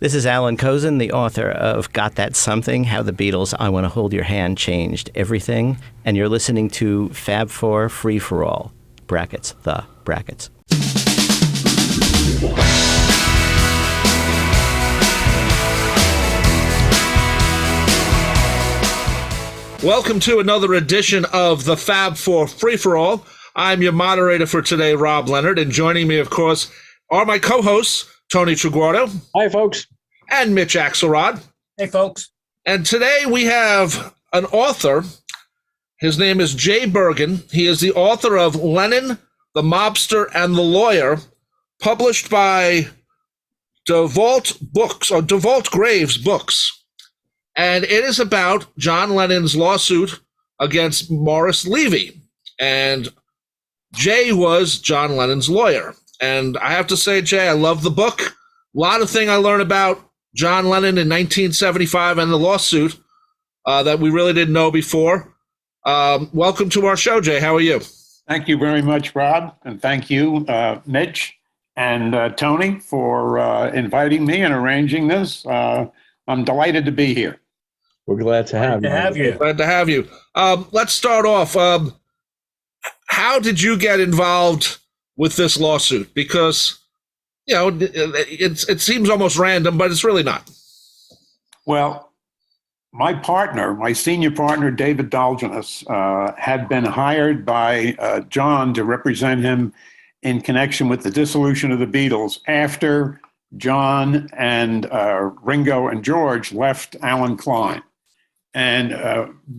This is Alan Kozin, the author of Got That Something, How the Beatles' I Want to Hold Your Hand Changed Everything. And you're listening to Fab Four Free for All, brackets, the brackets. Welcome to another edition of the Fab Four Free for All. I'm your moderator for today, Rob Leonard, and joining me, of course, are my co-hosts, Tony Triguardo. Hi, folks. And Mitch Axelrod. Hey, folks. And today we have an author. His name is Jay Bergen. He is the author of Lennon, the Mobster, and the Lawyer, published by DeVault Graves Books. And it is about John Lennon's lawsuit against Morris Levy. And Jay was John Lennon's lawyer. And I have to say, Jay, I love the book. A lot of things I learned about John Lennon in 1975 and the lawsuit that we really didn't know before. Welcome to our show, Jay. How are you? Thank you very much, Rob. And thank you, Mitch and Tony, for inviting me and arranging this. I'm delighted to be here. We're glad to have you. Glad to have you. Let's start off. How did you get involved with this lawsuit? Because, you know, it seems almost random, but it's really not. Well, my senior partner, David Dalgenis, had been hired by John to represent him in connection with the dissolution of the Beatles after John and Ringo and George left Alan Klein. And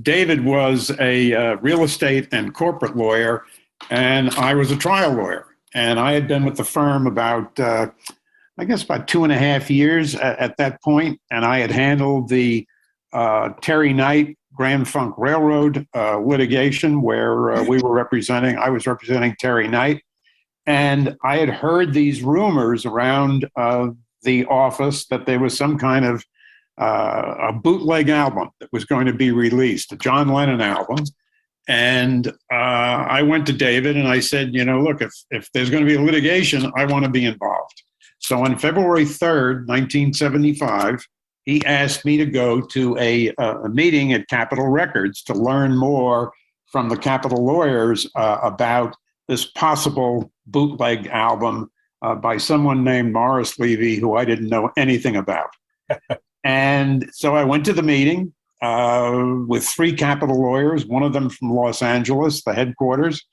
David was a real estate and corporate lawyer, and I was a trial lawyer. And I had been with the firm about 2.5 years at that point, and I had handled the Terry Knight Grand Funk Railroad litigation where I was representing Terry Knight. And I had heard these rumors around the office that there was some kind of a bootleg album that was going to be released, a John Lennon album. And I went to David and I said, look, if there's going to be a litigation, I want to be involved. So on February 3rd, 1975, he asked me to go to a meeting at Capitol Records to learn more from the Capitol lawyers about this possible bootleg album by someone named Morris Levy, who I didn't know anything about. And so I went to the meeting with three Capitol lawyers, one of them from Los Angeles, the headquarters.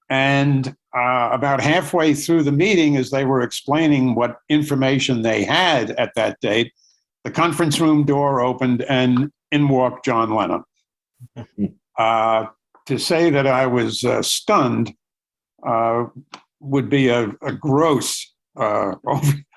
And about halfway through the meeting, as they were explaining what information they had at that date, the conference room door opened and in walked John Lennon. To say that I was stunned would be a gross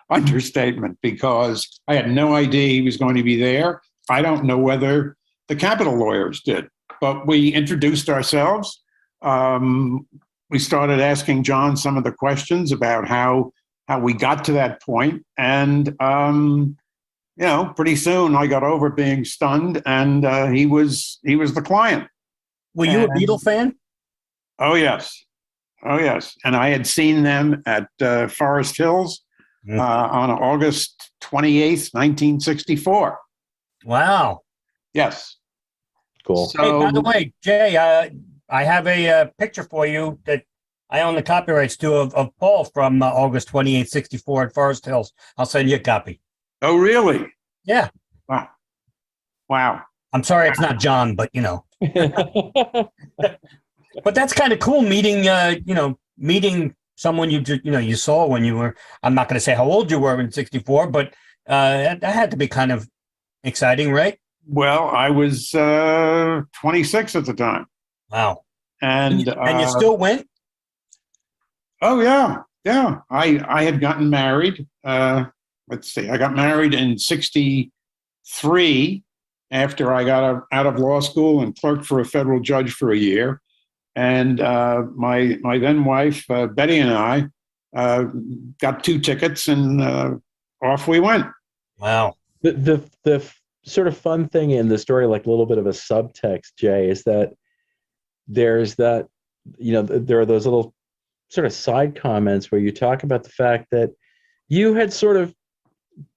understatement, because I had no idea he was going to be there. I don't know whether the Capitol lawyers did, but we introduced ourselves. We started asking John some of the questions about how we got to that point. And, pretty soon I got over being stunned, and he was the client. Were you a Beatle fan? Oh, yes. And I had seen them at Forest Hills on August 28th, 1964. Wow. Yes. Cool. So, hey, by the way, Jay, I have a picture for you that I own the copyrights to of Paul from August 28th, 64 at Forest Hills. I'll send you a copy. Oh, really? Yeah. Wow. I'm sorry it's not John, but, But that's kind of cool meeting someone you saw when you were, I'm not going to say how old you were in 64, but that had to be kind of exciting, right? Well, I was 26 at the time. Wow. And you still went? Oh, yeah. Yeah. I had gotten married. Let's see. I got married in 63 after I got out of law school and clerked for a federal judge for a year. And my then wife, Betty, and I got 2 tickets, and off we went. Wow. The sort of fun thing in the story, like a little bit of a subtext, Jay, is that there's that, there are those little sort of side comments where you talk about the fact that you had sort of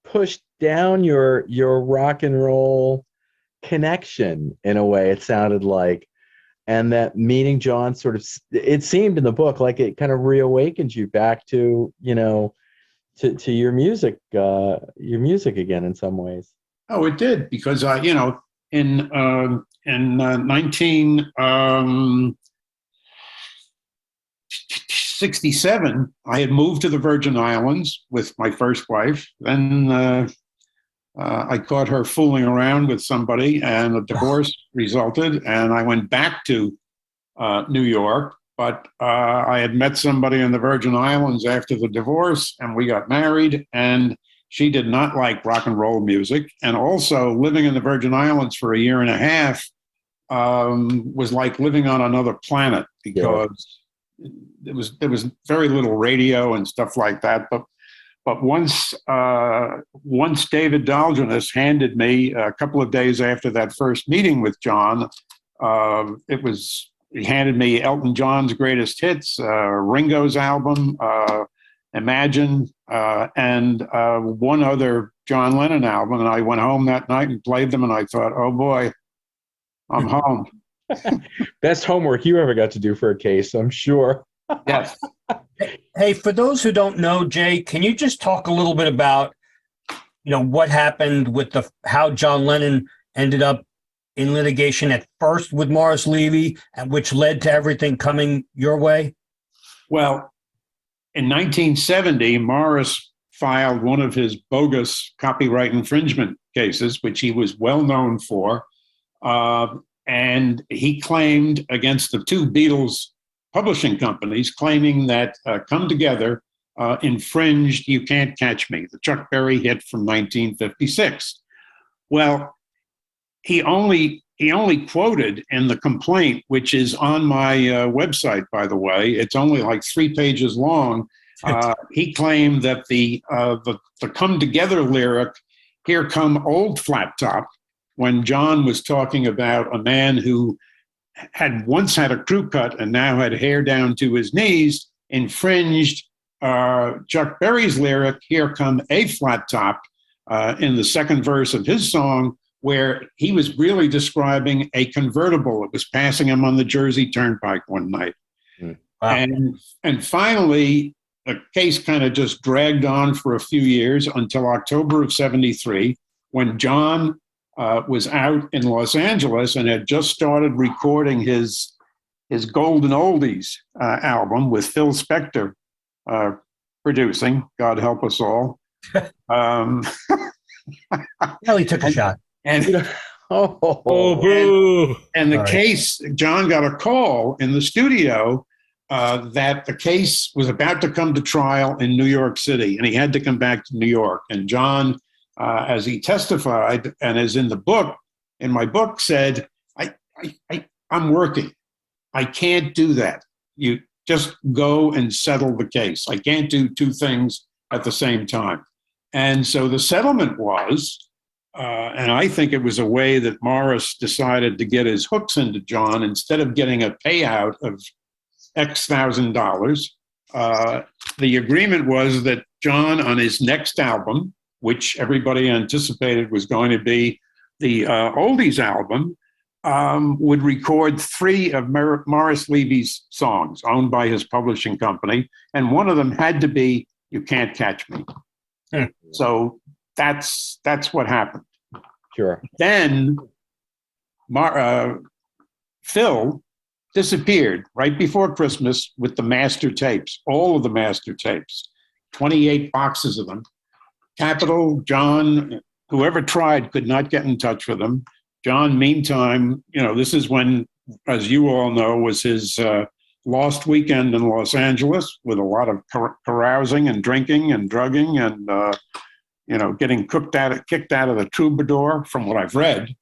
pushed down your rock and roll connection in a way, it sounded like. And that meeting John sort of, it seemed in the book like it kind of reawakened you back to, to your music again in some ways. Oh, it did, because in 1967, I had moved to the Virgin Islands with my first wife. Then I caught her fooling around with somebody, and a divorce resulted. And I went back to New York, but I had met somebody in the Virgin Islands after the divorce, and we got married. And she did not like rock and roll music. And also, living in the Virgin Islands for a year and a half was like living on another planet, because there was very little radio and stuff like that. But once David Dalgenis handed me, a couple of days after that first meeting with John, he handed me Elton John's greatest hits, Ringo's album, Imagine, and one other John Lennon album. And I went home that night and played them, and I thought, oh boy, I'm home. Best homework you ever got to do for a case, I'm sure. Yes. Hey, for those who don't know, Jay, can you just talk a little bit about, what happened with how John Lennon ended up in litigation at first with Morris Levy, and which led to everything coming your way? Well, in 1970, Morris filed one of his bogus copyright infringement cases, which he was well known for. And he claimed against the two Beatles publishing companies, claiming that Come Together infringed You Can't Catch Me, the Chuck Berry hit from 1956. Well, he only quoted in the complaint, which is on my website, by the way. It's only like 3 pages long. He claimed that the Come Together lyric, "Here Come Old Flat Top," when John was talking about a man who had once had a crew cut and now had hair down to his knees, infringed Chuck Berry's lyric, "Here Come a Flat Top," in the second verse of his song, where he was really describing a convertible that was passing him on the Jersey Turnpike one night. Wow. And finally, the case kind of just dragged on for a few years until October of 73, when John was out in Los Angeles and had just started recording his Golden Oldies album with Phil Spector producing, God help us all. Well, he took a shot. And the case, John got a call in the studio that the case was about to come to trial in New York City, and he had to come back to New York. And John, as he testified, and as in my book, said, I'm working. I can't do that. You just go and settle the case. I can't do two things at the same time. And so the settlement was, and I think it was a way that Morris decided to get his hooks into John. Instead of getting a payout of X $1,000, the agreement was that John, on his next album, which everybody anticipated was going to be the oldies album, would record 3 of Morris Levy's songs owned by his publishing company. And one of them had to be You Can't Catch Me. So that's what happened. Sure. Then Phil disappeared right before Christmas with the master tapes, all of the master tapes, 28 boxes of them. Capitol, John, whoever tried could not get in touch with him. John, meantime, this is when, as you all know, was his lost weekend in Los Angeles, with a lot of carousing and drinking and drugging and, getting kicked out of the Troubadour, from what I've read.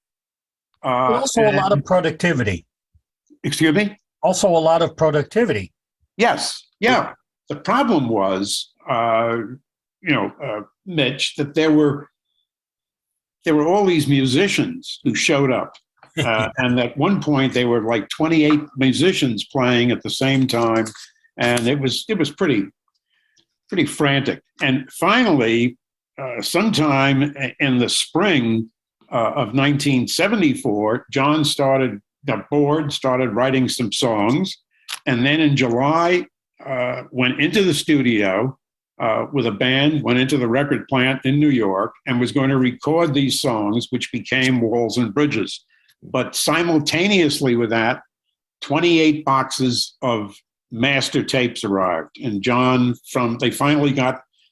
Also a lot of productivity. Excuse me? Also a lot of productivity. Yes. Yeah. The problem was, Mitch, that there were all these musicians who showed up. And at one point they were like 28 musicians playing at the same time. And it was pretty frantic. And finally, sometime in the spring of 1974, John got bored, started writing some songs, and then in July went into the studio with a band, went into the record plant in New York, and was going to record these songs, which became Walls and Bridges. But simultaneously with that, 28 boxes of master tapes arrived, and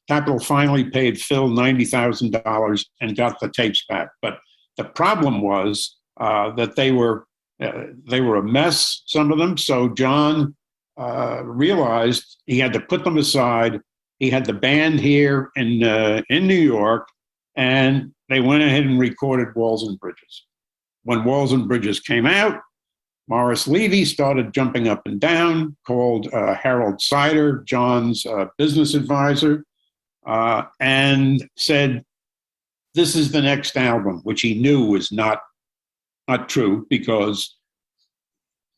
Capitol finally paid Phil $90,000 and got the tapes back. But the problem was that they were a mess, some of them. So John realized he had to put them aside. He had the band here in New York, and they went ahead and recorded Walls and Bridges. When Walls and Bridges came out, Morris Levy started jumping up and down, called Harold Sider, John's business advisor, and said, "This is the next album," which he knew was not true, because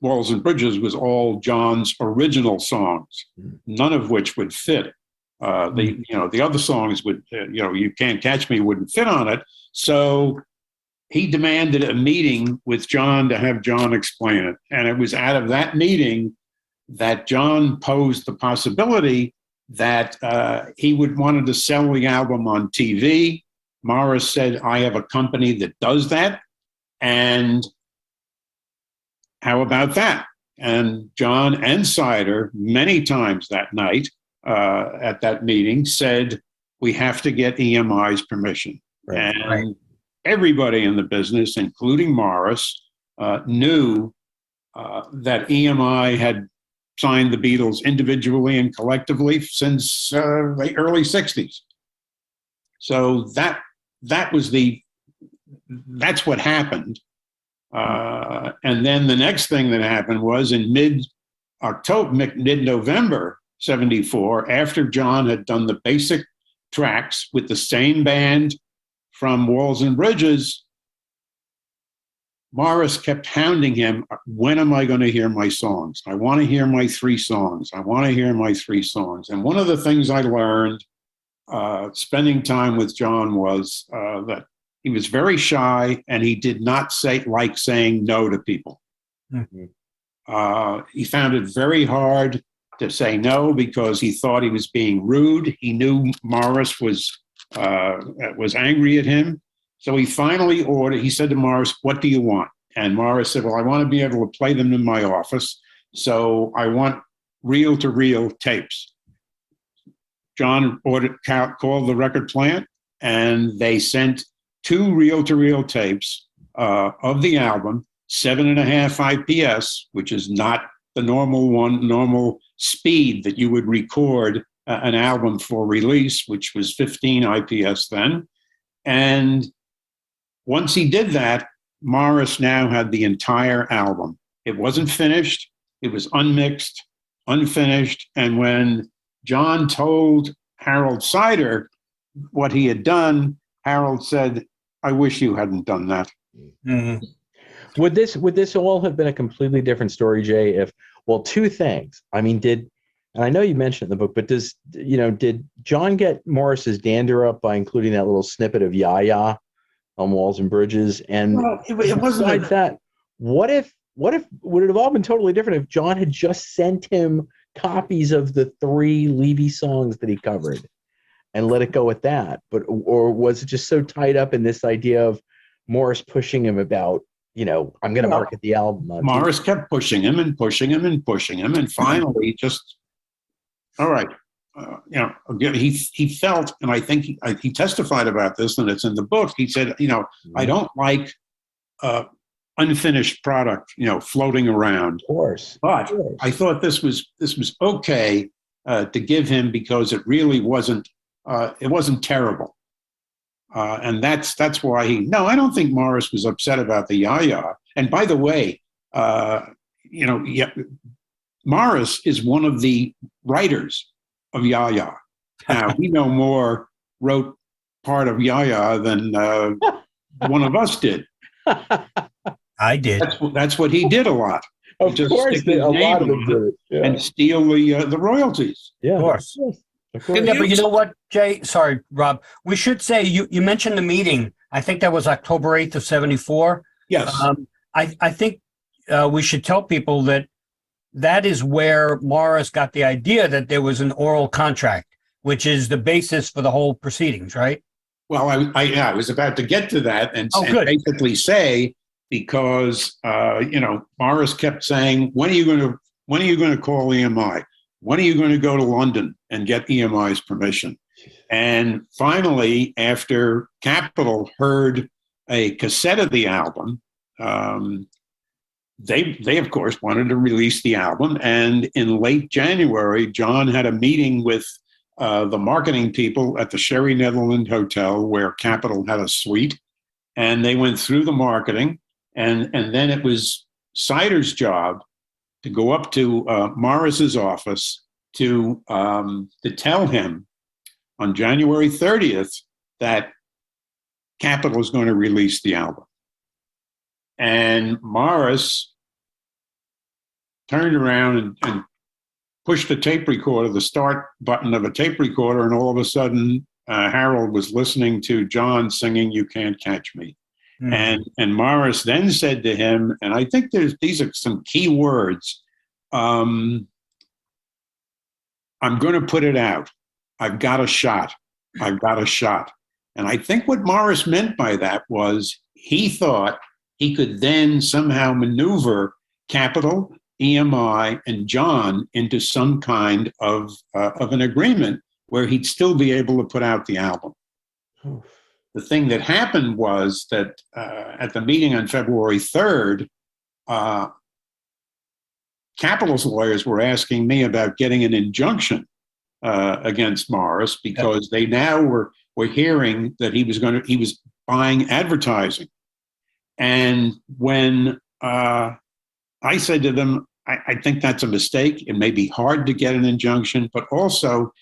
Walls and Bridges was all John's original songs, none of which would fit. The other songs would, You Can't Catch Me wouldn't fit on it. So he demanded a meeting with John to have John explain it. And it was out of that meeting that John posed the possibility that he wanted to sell the album on TV. Morris said, "I have a company that does that. And how about that?" And John and Sider, many times that night at that meeting, said, "We have to get EMI's permission." Right. And everybody in the business, including Morris, knew that EMI had signed the Beatles individually and collectively since the early 60s. So that's what happened. And then the next thing that happened was in mid-November 74, after John had done the basic tracks with the same band from Walls and Bridges, Morris kept hounding him, "When am I going to hear my songs? I want to hear my 3 songs. I want to hear my 3 songs." And one of the things I learned spending time with John was that he was very shy, and he did not like saying no to people. Mm-hmm. He found it very hard to say no because he thought he was being rude. He knew Morris was angry at him. So he finally he said to Morris, "What do you want?" And Morris said, "Well, I want to be able to play them in my office. So I want reel-to-reel tapes." John called the record plant, and they sent 2 reel-to-reel tapes of the album, 7.5 IPS, which is not the normal speed that you would record an album for release, which was 15 IPS then. And once he did that, Morris now had the entire album. It wasn't finished. It was unmixed, unfinished. And when John told Harold Sider what he had done, Harold said, "I wish you hadn't done that." Mhm. Would this all have been a completely different story, Jay? If, well, 2 things. I mean, and I know you mentioned it in the book, but did John get Morris's dander up by including that little snippet of "Ya-Ya" on Walls and Bridges? And Well, it wasn't besides that, would it have all been totally different if John had just sent him copies of the 3 Levy songs that he covered and let it go at that? Or was it just so tied up in this idea of Morris pushing him about, I'm going to market the album? Morris kept pushing him and pushing him and pushing him, and finally just, all right. He felt, and I think he testified about this, and it's in the book. He said, "I don't like unfinished product, floating around." Of course. But I thought this was okay to give him because it really wasn't terrible. And that's why I don't think Morris was upset about the "Ya-Ya." And by the way, Morris is one of the writers of "Ya-Ya." Now, we know Moore wrote part of "Ya-Ya" than one of us did. I did. That's what he did a lot. Of Just course, stick his a name lot of them on did it. Yeah. and steal the royalties. Yeah. Of course. Of course. Yeah, but you know what, Jay? Sorry, Rob. We should say you mentioned the meeting. I think that was October 8th of 74. Yes. I think we should tell people that that is where Morris got the idea that there was an oral contract, which is the basis for the whole proceedings, right? Well, I was about to get to that and Good. basically say, because Morris kept saying, when are you going to call EMI? When are you going to go to London and get EMI's permission? And finally, after Capitol heard a cassette of the album, they of course wanted to release the album. And in late January, John had a meeting with the marketing people at the Sherry Netherland Hotel, where Capitol had a suite, and they went through the marketing, and then it was Sider's job to go up to Morris's office to tell him on January 30th that Capitol was going to release the album. And Morris turned around and pushed the tape recorder, the start button of a tape recorder, and all of a sudden, Harold was listening to John singing "You Can't Catch Me." Mm. And Morris then said to him, and I think these are some key words, I'm going to put it out. I've got a shot. I've got a shot. And I think what Morris meant by that was he thought he could then somehow maneuver Capitol, EMI, and John into some kind of an agreement where he'd still be able to put out the album. Oof. The thing that happened was that at the meeting on February 3rd, Capitol's lawyers were asking me about getting an injunction against Morris because they now were hearing that he was buying advertising. And when I said to them, I think that's a mistake. It may be hard to get an injunction, but also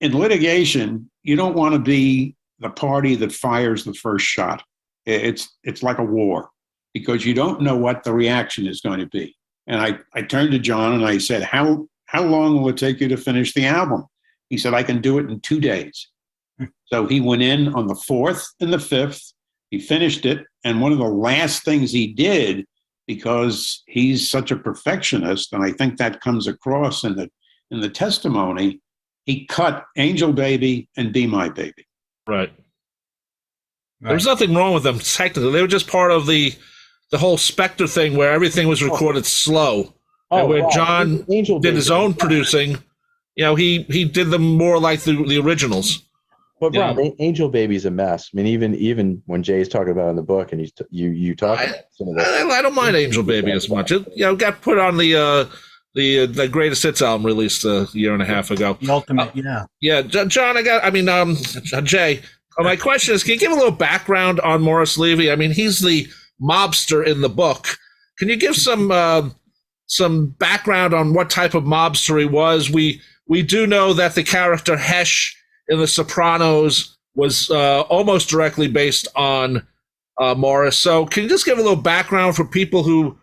in litigation, you don't want to be the party that fires the first shot. It's like a war because you don't know what the reaction is going to be. And I turned to John and I said, how long will it take you to finish the album? He said, I can do it in 2 days. So he went in on the 4th and the 5th. He finished it. And one of the last things he did, because he's such a perfectionist, and I think that comes across in the testimony, he cut Angel Baby and Be My Baby. Right. There was nothing wrong with them technically. They were just part of the whole Spectre thing where everything was recorded slow. And where John did his own producing, he did them more like the originals. But Rob, Angel Baby's a mess. I mean, even when Jay's talking about it in the book, and you talk about some of that. I don't mind Angel Baby as much. It got put on the Greatest Hits album released a year and a half ago. The ultimate, yeah. John, Jay. My question is, can you give a little background on Morris Levy? I mean, he's the mobster in the book. Can you give some background on what type of mobster he was? We do know that the character Hesh in The Sopranos was almost directly based on Morris. So can you just give a little background for people who,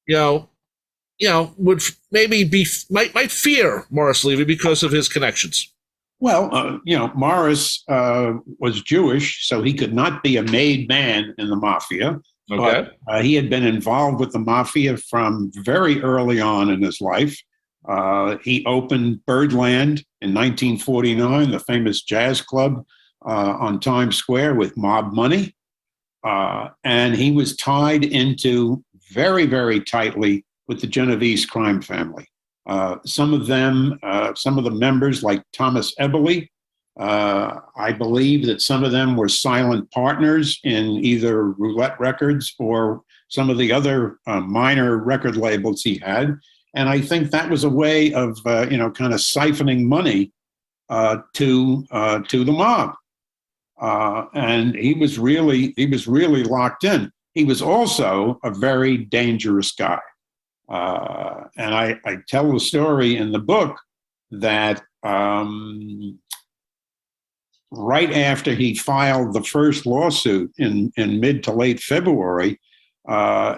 would maybe might fear Morris Levy because of his connections? Well, Morris was Jewish, so he could not be a made man in the mafia. Okay. But he had been involved with the mafia from very early on in his life. He opened Birdland in 1949, the famous jazz club on Times Square with mob money. And he was tied into very, very tightly with the Genovese crime family. Some of the members like Thomas Eberly, I believe that some of them were silent partners in either Roulette Records or some of the other minor record labels he had. And I think that was a way of, kind of siphoning money to the mob. And he was really locked in. He was also a very dangerous guy. And I tell the story in the book that right after he filed the first lawsuit in mid to late February,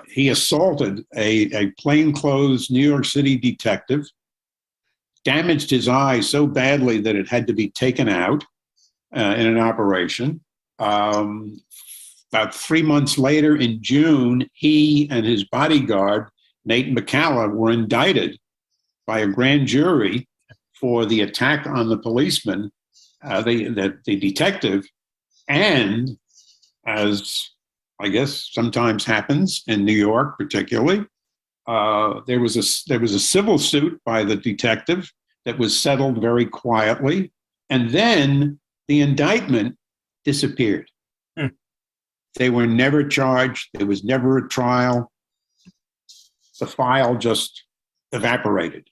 he assaulted a plainclothes New York City detective damaged his eye so badly that it had to be taken out in an operation. About 3 months later, in June, he and his bodyguard, Nate McCalla, were indicted by a grand jury for the attack on the policeman, the detective, and, as I guess sometimes happens in New York, particularly, there was a civil suit by the detective that was settled very quietly, and then the indictment disappeared. They were never charged. There was never a trial. The file just evaporated.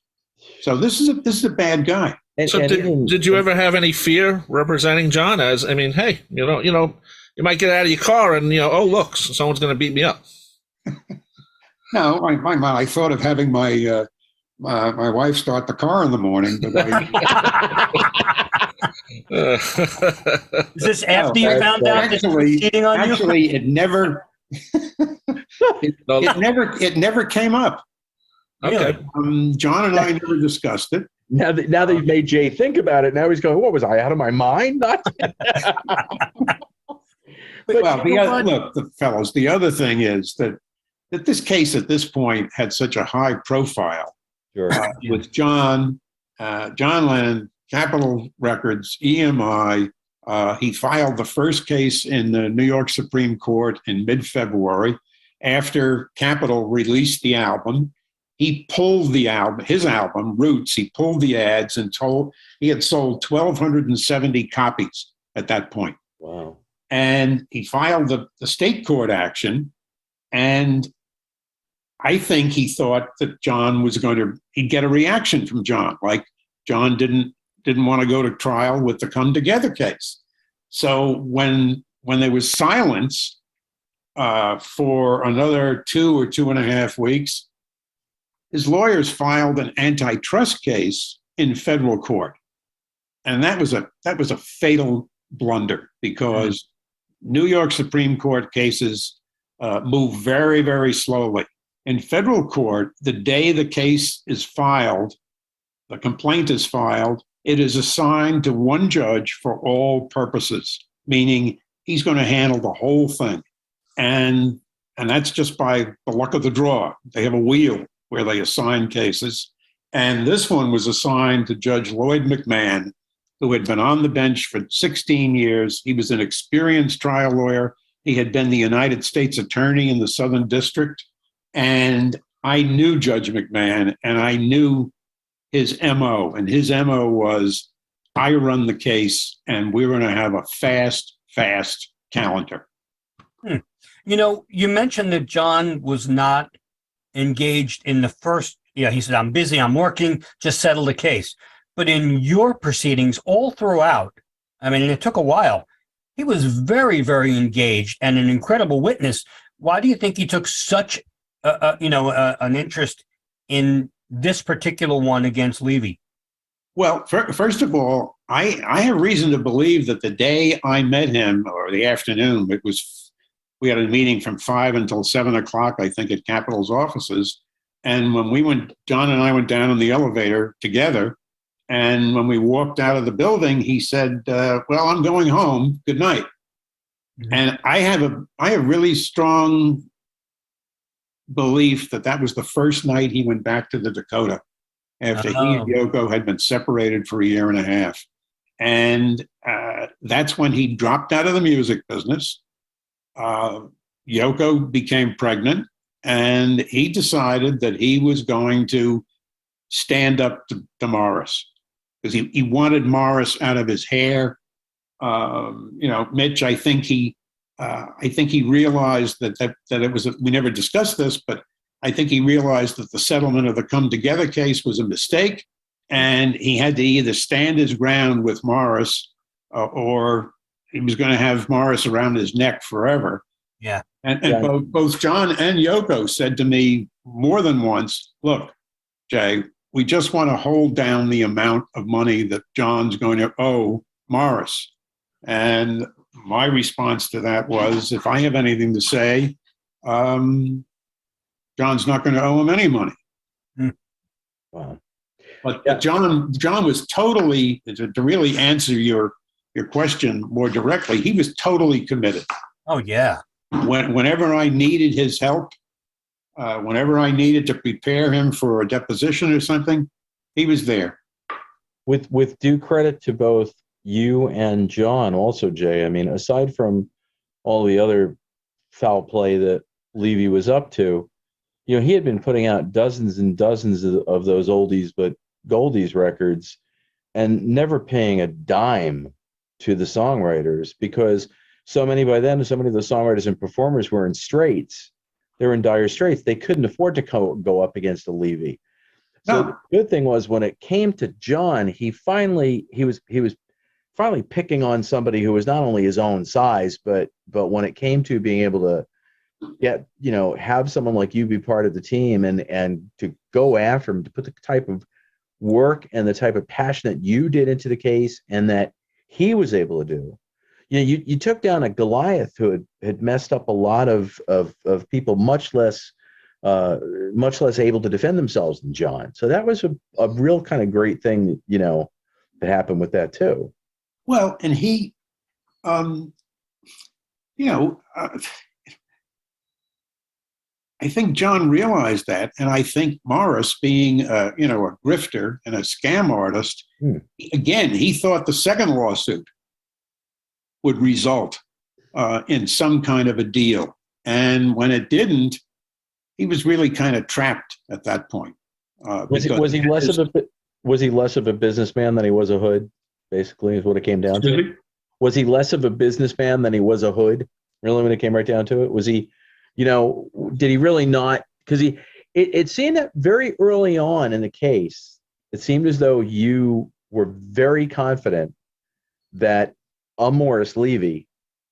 So this is a bad guy. So did you ever have any fear representing John? As, I mean, hey, you might get out of your car and oh look, someone's going to beat me up. No, I thought of having my wife start the car in the morning, but Is this after you found out that he was cheating on you? Actually, it never never came up. Okay. John and I never discussed it. Now that you've made Jay think about it, now he's going, what was I, out of my mind? Well, fellas, the other thing is that this case at this point had such a high profile. Sure. With John Lennon, Capitol Records, EMI. He filed the first case in the New York Supreme Court in mid-February after Capitol released the album. He pulled the album, his album, Roots, he pulled the ads and he had sold 1,270 copies at that point. Wow. And he filed the state court action, and I think he thought that John was he'd get a reaction from John, like John didn't want to go to trial with the Come Together case. So when there was silence for another 2 or 2.5 weeks, his lawyers filed an antitrust case in federal court. And that was a fatal blunder, because New York Supreme Court cases move very, very slowly. In federal court, the day the case is filed, the complaint is filed, it is assigned to one judge for all purposes, meaning he's going to handle the whole thing. And that's just by the luck of the draw. They have a wheel where they assign cases. And this one was assigned to Judge Lloyd McMahon, who had been on the bench for 16 years. He was an experienced trial lawyer. He had been the United States Attorney in the Southern District. And I knew Judge McMahon, and I knew his MO. And his MO was, I run the case, and we're going to have a fast calendar. You mentioned that John was not engaged in the first, he said, I'm busy, I'm working, just settle the case. But in your proceedings all throughout, I mean, it took a while, he was very, very engaged and an incredible witness. Why do you think he took such an interest in this particular one against Levy? Well, first of all, I have reason to believe that the day I met him, or the afternoon, we had a meeting from 5 until 7 o'clock, I think, at Capitol's offices. And when John and I went down in the elevator together, and when we walked out of the building, he said, well, I'm going home. Good night. Mm-hmm. And I have really strong belief that was the first night he went back to the Dakota after he and Yoko had been separated for 1.5 years. And that's when he dropped out of the music business. Yoko became pregnant, and he decided that he was going to stand up to Morris, because he wanted Morris out of his hair. Mitch, I think he realized that it was, we never discussed this, but I think he realized that the settlement of the Come Together case was a mistake, and he had to either stand his ground with Morris or he was going to have Morris around his neck forever. Yeah. And both John and Yoko said to me more than once, look, Jay, we just want to hold down the amount of money that John's going to owe Morris. And my response to that was, if I have anything to say, John's not going to owe him any money. Wow. But John was totally, to really answer your question more directly, he was totally committed. Oh, yeah. Whenever I needed his help, whenever I needed to prepare him for a deposition or something, he was there. With due credit to both you and John, also, Jay, I mean, aside from all the other foul play that Levy was up to, he had been putting out dozens and dozens of those oldies but goldies records and never paying a dime to the songwriters, because so many of the songwriters and performers were in straits. They were in dire straits. They couldn't afford to go up against a Levy. So the good thing was, when it came to John, he was finally picking on somebody who was not only his own size, but when it came to being able to get, have someone like you be part of the team and to go after him, to put the type of work and the type of passion that you did into the case and that he was able to do. You took down a Goliath who had messed up a lot of people much less able to defend themselves than John. So that was a real kind of great thing, that happened with that too. Well, and he, I think John realized that, and I think Morris, being a grifter and a scam artist, again, he thought the second lawsuit would result in some kind of a deal, and when it didn't, he was really kind of trapped at that point. Was he less of a businessman than he was a hood? Basically, is what it came down to. Was he less of a businessman than he was a hood? Really, when it came right down to it, was he? Did he really not? Because it seemed that very early on in the case, it seemed as though you were very confident that Morris Levy,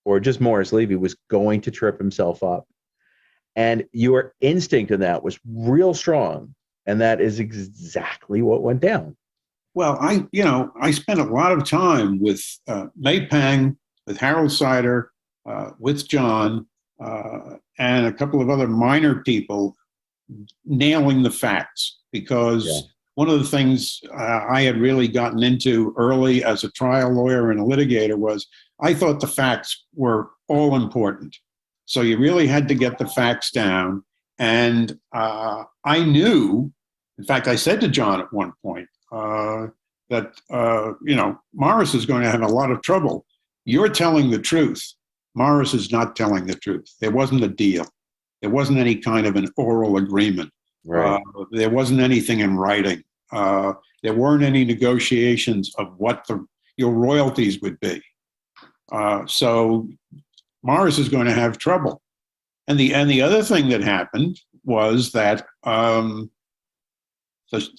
or just Morris Levy, was going to trip himself up. And your instinct in that was real strong. And that is exactly what went down. Well, I spent a lot of time with May Pang, with Harold Sider, with John, and a couple of other minor people nailing the facts, because one of the things I had really gotten into early as a trial lawyer and a litigator was I thought the facts were all important. So you really had to get the facts down. And I knew, in fact, I said to John at one point that, Morris is going to have a lot of trouble. You're telling the truth. Morris is not telling the truth. There wasn't a deal. There wasn't any kind of an oral agreement. Right. There wasn't anything in writing. There weren't any negotiations of what your royalties would be. So Morris is going to have trouble. And the other thing that happened was that the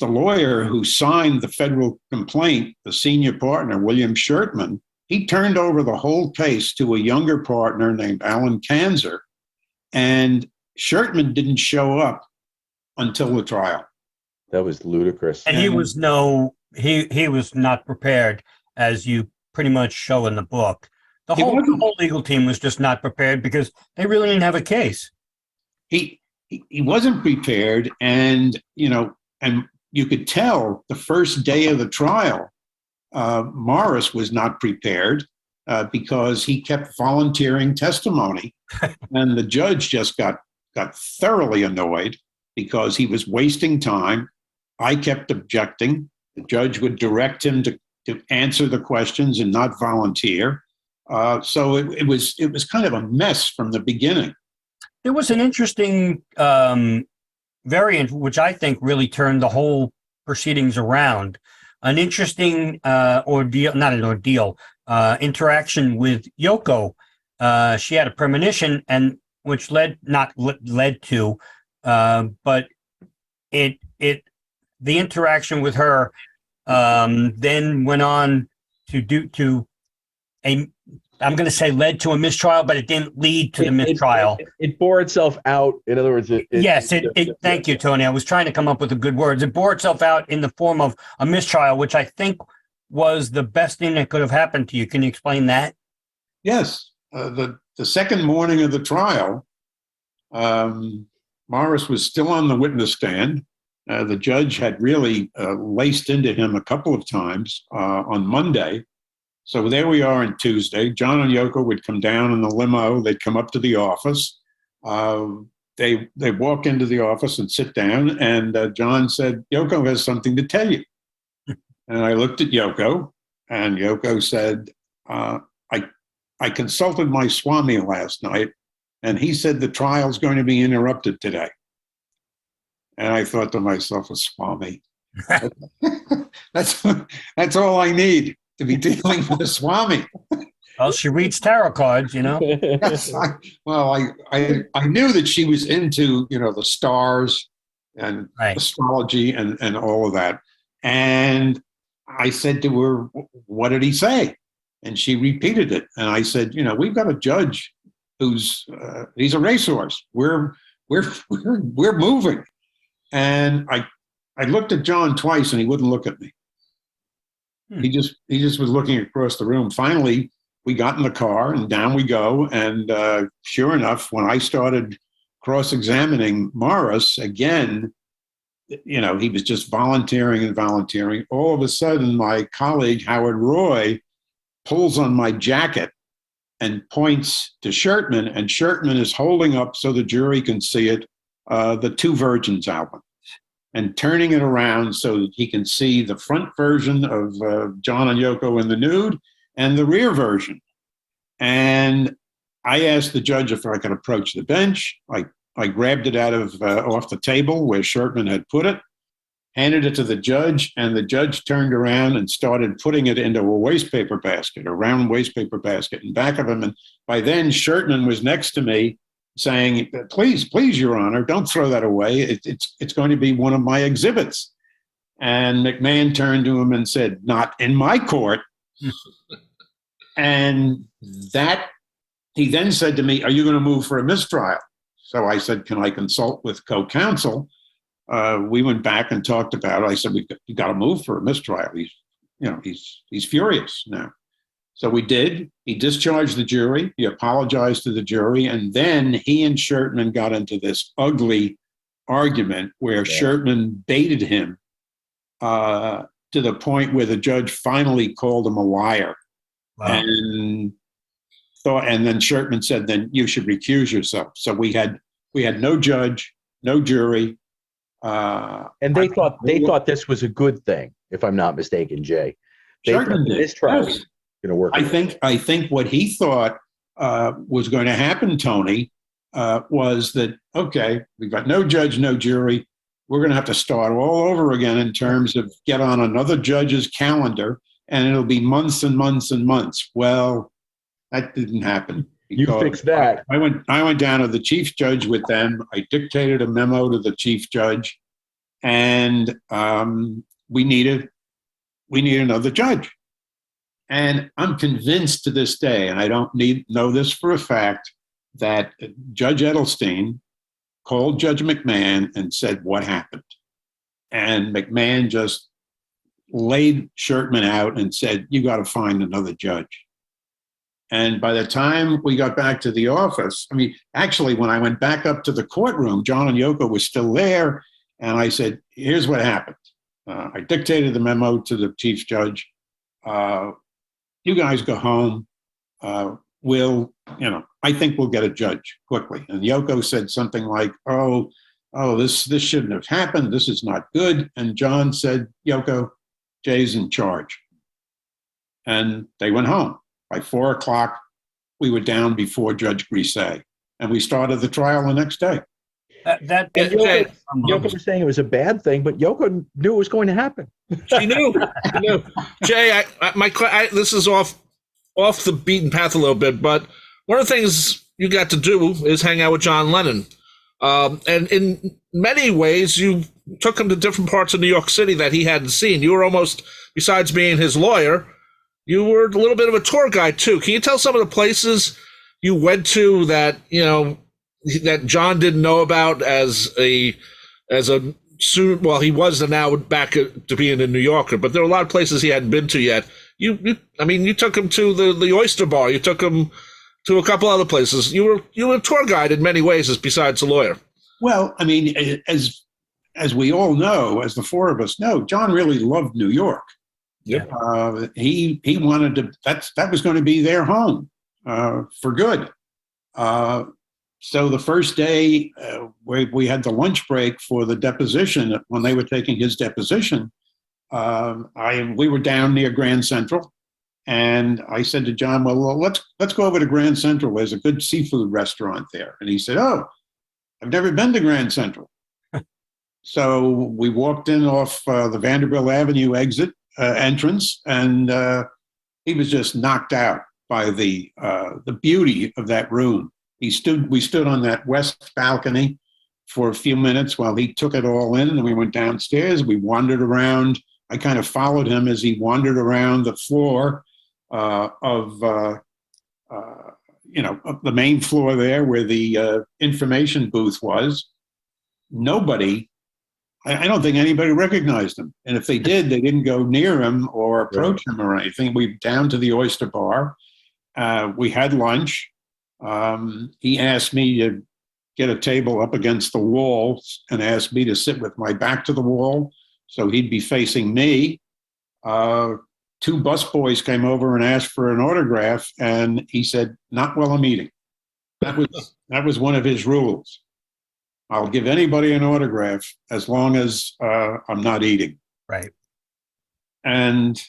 lawyer who signed the federal complaint, the senior partner, William Shertman, he turned over the whole case to a younger partner named Alan Kanzer, and Shertman didn't show up until the trial. That was ludicrous. And he was not prepared, as you pretty much show in the book. The whole legal team was just not prepared because they really didn't have a case. He wasn't prepared, and you could tell the first day of the trial, Morris was not prepared because he kept volunteering testimony, and the judge just got thoroughly annoyed because he was wasting time. I kept objecting. The judge would direct him to answer the questions and not volunteer. So it was kind of a mess from the beginning. There was an interesting variant, which I think really turned the whole proceedings around. An interesting interaction with Yoko. She had a premonition, and which led to, but the interaction with her then went on led to a mistrial, but it didn't lead to the mistrial. It bore itself out. In other words, thank you, Tony. I was trying to come up with the good words. It bore itself out in the form of a mistrial, which I think was the best thing that could have happened to you. Can you explain that? Yes. The second morning of the trial, Morris was still on the witness stand. The judge had really laced into him a couple of times on Monday. So there we are on Tuesday. John and Yoko would come down in the limo. They'd come up to the office. They walk into the office and sit down. And John said, "Yoko has something to tell you." And I looked at Yoko, and Yoko said, I consulted my Swami last night, and he said the trial's going to be interrupted today. And I thought to myself, a Swami. That's all I need to be dealing with a Swami. Well, she reads tarot cards, you know. Yes, I knew that she was into, the stars and Right. astrology and all of that. And I said to her, "What did he say?" And she repeated it. And I said, "We've got a judge who's he's a racehorse. We're moving." And I looked at John twice, and he wouldn't look at me. He just was looking across the room. Finally, we got in the car, and down we go. And sure enough, when I started cross-examining Morris again, he was just volunteering and volunteering. All of a sudden, my colleague, Howard Roy, pulls on my jacket and points to Schertman, and Schertman is holding up so the jury can see it, the Two Virgins album, and turning it around so that he can see the front version of John and Yoko in the nude and the rear version. And I asked the judge if I could approach the bench. I grabbed it out of off the table where Schertman had put it, handed it to the judge, and the judge turned around and started putting it into a wastepaper basket, a round wastepaper basket in back of him. And by then, Schertman was next to me saying, please, Your Honor, don't throw that away. It's going to be one of my exhibits. And McMahon turned to him and said, "Not in my court." And that, he then said to me, "Are you going to move for a mistrial?" So I said, "Can I consult with co-counsel?" We went back and talked about it. I said, "You got to move for a mistrial. He's furious now." So we did. He discharged the jury. He apologized to the jury. And then he and Schertman got into this ugly argument where Schertman baited him to the point where the judge finally called him a liar. Wow. And then Schertman said, "Then you should recuse yourself." So we had no judge, no jury. And they thought this was a good thing, if I'm not mistaken, Jay. This trial was going to work. I think what he thought was going to happen, Tony, was that, okay, we've got no judge, no jury. We're going to have to start all over again in terms of get on another judge's calendar, and it'll be months and months and months. Well, that didn't happen. You fixed that. I went down to the chief judge with them. I dictated a memo to the chief judge, and we needed another judge. And I'm convinced to this day, and I don't know this for a fact, that Judge Edelstein called Judge McMahon and said, "What happened?" And McMahon just laid Schertman out and said, "You got to find another judge." And by the time we got back to the office, actually, when I went back up to the courtroom, John and Yoko was still there. And I said, "Here's what happened. I dictated the memo to the chief judge. You guys go home. I think we'll get a judge quickly." And Yoko said something like, oh, this shouldn't have happened. This is not good. And John said, "Yoko, Jay's in charge." And they went home. By 4:00, we were down before Judge Grisey, and we started the trial the next day. Yoko was saying it was a bad thing, but Yoko knew it was going to happen. She knew. Jay, this is off the beaten path a little bit, but one of the things you got to do is hang out with John Lennon. And in many ways, you took him to different parts of New York City that he hadn't seen. You were almost, besides being his lawyer, you were a little bit of a tour guide too. Can you tell some of the places you went to that, that John didn't know about he was now back to being a New Yorker, but there were a lot of places he hadn't been to yet. You took him to the Oyster Bar. You took him to a couple other places. You were a tour guide in many ways, besides a lawyer. Well, as we all know, as the four of us know, John really loved New York. Yep. He wanted to. That was going to be their home for good. So the first day we had the lunch break for the deposition, when they were taking his deposition, we were down near Grand Central, and I said to John, "Well, let's go over to Grand Central. There's a good seafood restaurant there." And he said, "Oh, I've never been to Grand Central." So we walked in off the Vanderbilt Avenue entrance, and he was just knocked out by the beauty of that room. We stood on that west balcony for a few minutes while he took it all in, and then we went downstairs. We wandered around. I kind of followed him as he wandered around the floor of the main floor there where the information booth was. I don't think anybody recognized him. And if they did, they didn't go near him or approach him or anything. We down to the oyster bar. We had lunch. He asked me to get a table up against the wall and asked me to sit with my back to the wall so he'd be facing me. Two busboys came over and asked for an autograph, and he said, "Not while I'm eating." That was one of his rules. I'll give anybody an autograph as long as I'm not eating. Right. And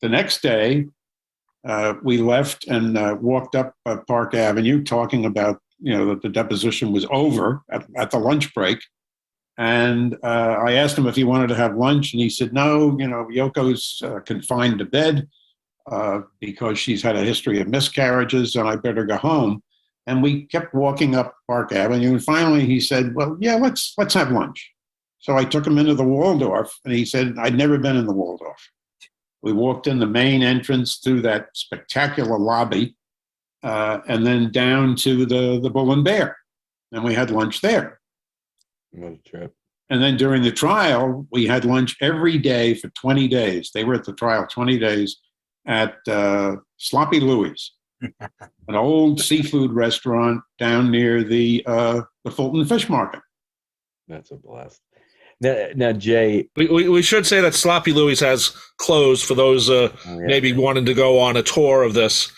the next day, we left and walked up Park Avenue, talking about that the deposition was over at the lunch break. And I asked him if he wanted to have lunch, and he said, "No, Yoko's confined to bed because she's had a history of miscarriages, and I better go home." And we kept walking up Park Avenue, and finally he said, "Well, yeah, let's have lunch." So I took him into the Waldorf, and he said, I'd never been in the Waldorf. We walked in the main entrance through that spectacular lobby, and then down to the Bull and Bear, and we had lunch there. What a trip. And then during the trial, we had lunch every day for 20 days. They were at the trial 20 days at Sloppy Louie's, an old seafood restaurant down near the Fulton Fish Market. That's a blast. Now Jay, We should say that Sloppy Louie's has closed for those maybe wanting to go on a tour of this.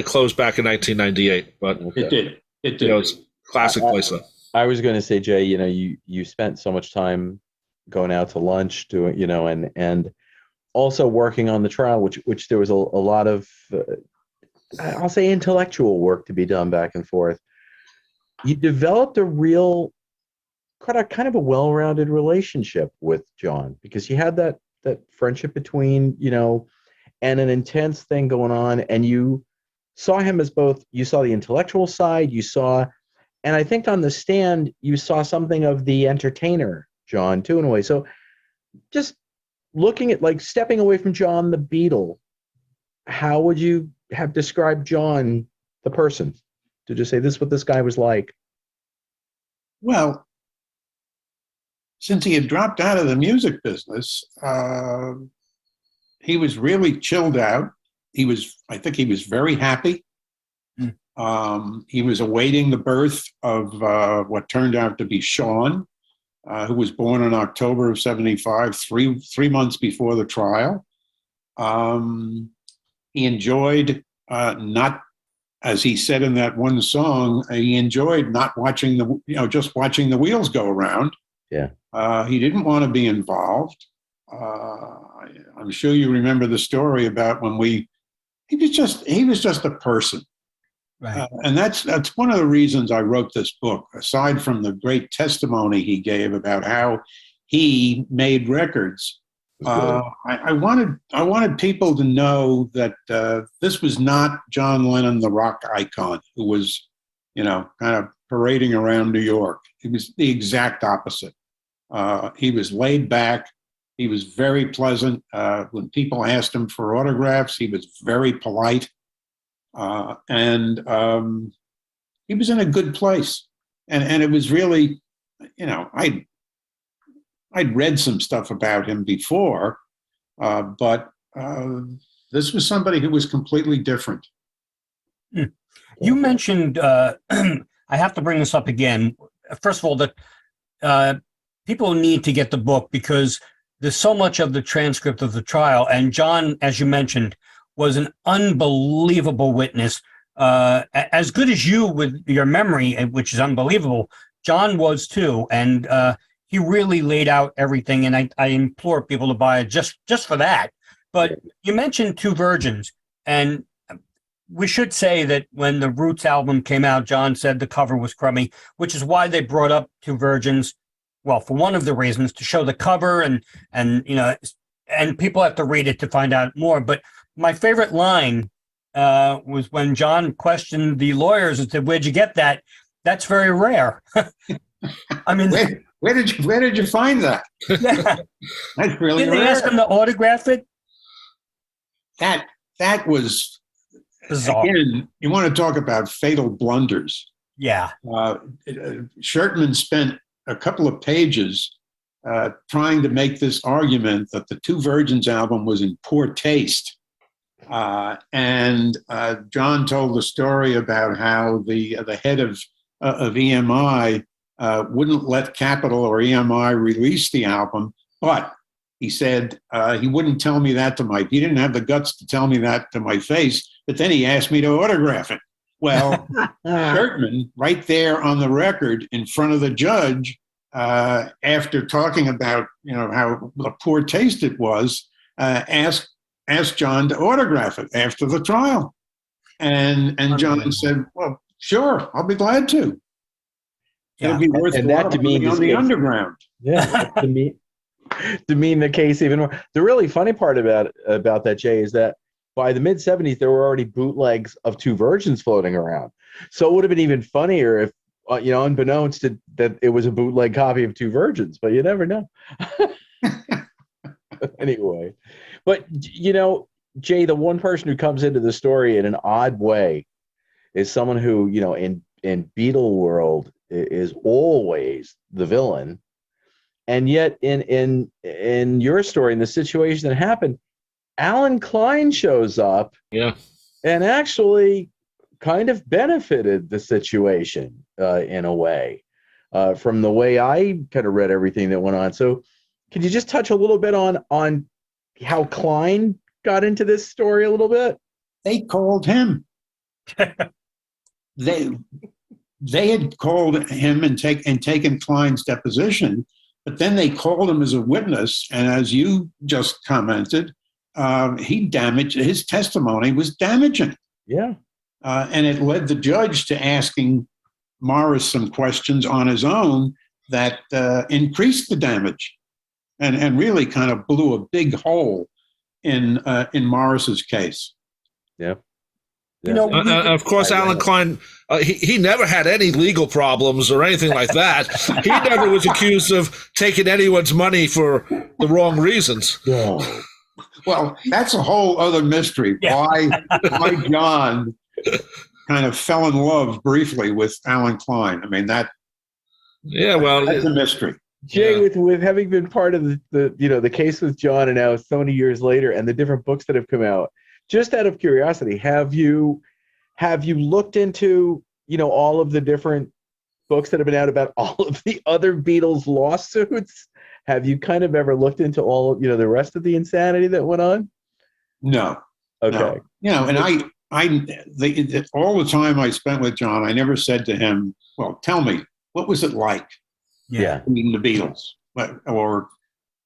Closed back in 1998, but okay. It did. It's a classic place. I was going to say, Jay, you spent so much time going out to lunch, doing, and also working on the trial, which there was a lot of, I'll say, intellectual work to be done back and forth. You developed a real kind of a well-rounded relationship with John, because you had that friendship between, and an intense thing going on, and you saw him as both. You saw the intellectual side, and I think on the stand, you saw something of the entertainer, John, too, in a way. So just looking at, like, stepping away from John the Beatle, how would you have described John, the person? To just say, this is what this guy was like. Well, since he had dropped out of the music business, he was really chilled out. I think he was very happy. He was awaiting the birth of what turned out to be Sean, who was born in October of 75, three months before the trial. He enjoyed not, as he said in that one song, he enjoyed not watching just watching the wheels go around. Yeah. He didn't want to be involved. I'm sure you remember the story about when he was just a person. Right. And that's one of the reasons I wrote this book, aside from the great testimony he gave about how he made records. I wanted people to know that this was not John Lennon, the rock icon, who was, kind of parading around New York. He was the exact opposite. He was laid back. He was very pleasant. When people asked him for autographs, he was very polite. And he was in a good place. And it was really, I'd read some stuff about him before, but this was somebody who was completely different. You mentioned, I have to bring this up again. First of all, that people need to get the book because there's so much of the transcript of the trial. And John, as you mentioned, was an unbelievable witness. As good as you with your memory, which is unbelievable, John was too. And he really laid out everything. And I implore people to buy it just for that. But you mentioned Two Virgins. And we should say that when the Roots album came out, John said the cover was crummy, which is why they brought up Two Virgins. Well, for one of the reasons, to show the cover and people have to read it to find out more. But my favorite line was when John questioned the lawyers and said, "Where'd you get that? That's very rare." I mean, where did you find that? Yeah. That's really Didn't they rare. ask him to autograph it? That was Bizarre. again. You want to talk about fatal blunders? Yeah. Shertman spent a couple of pages trying to make this argument that the Two Virgins album was in poor taste. And John told the story about how the head of EMI wouldn't let Capitol or EMI release the album, but he said he wouldn't tell me that he didn't have the guts to tell me that to my face, but then he asked me to autograph it. Well, Shertman, right there on the record in front of the judge, after talking about how poor taste it was, asked John to autograph it after the trial, and John said, "Well, sure, I'll be glad to. Yeah. It'll be worthwhile and that to me on the underground." Yeah, to mean the case even more. The really funny part about that, Jay, is that by the mid-'70s, there were already bootlegs of Two Virgins floating around. So it would have been even funnier if, unbeknownst to that, it was a bootleg copy of Two Virgins, but you never know. Anyway, but, Jay, the one person who comes into the story in an odd way is someone who, in Beatle world is always the villain. And yet in your story, in the situation that happened, Alan Klein shows up, and actually kind of benefited the situation in a way, from the way I kind of read everything that went on. So, could you just touch a little bit on how Klein got into this story a little bit? They called him. They had called him and taken Klein's deposition, but then they called him as a witness, and as you just commented, his testimony was damaging. Yeah. And it led the judge to asking Morris some questions on his own that increased the damage and really kind of blew a big hole in Morris's case. Yeah. Of course, Alan Klein, he never had any legal problems or anything like that. He never was accused of taking anyone's money for the wrong reasons. Yeah. Well, that's a whole other mystery. Yeah. Why John kind of fell in love briefly with Alan Klein. I mean, that's a mystery. Jay, with having been part of the case with John, and now so many years later, and the different books that have come out, just out of curiosity, have you looked into all of the different books that have been out about all of the other Beatles lawsuits? Have you kind of ever looked into all the rest of the insanity that went on? No. Okay. No. And all the time I spent with John, I never said to him, "Well, tell me, what was it like?" Yeah. Meeting the Beatles, or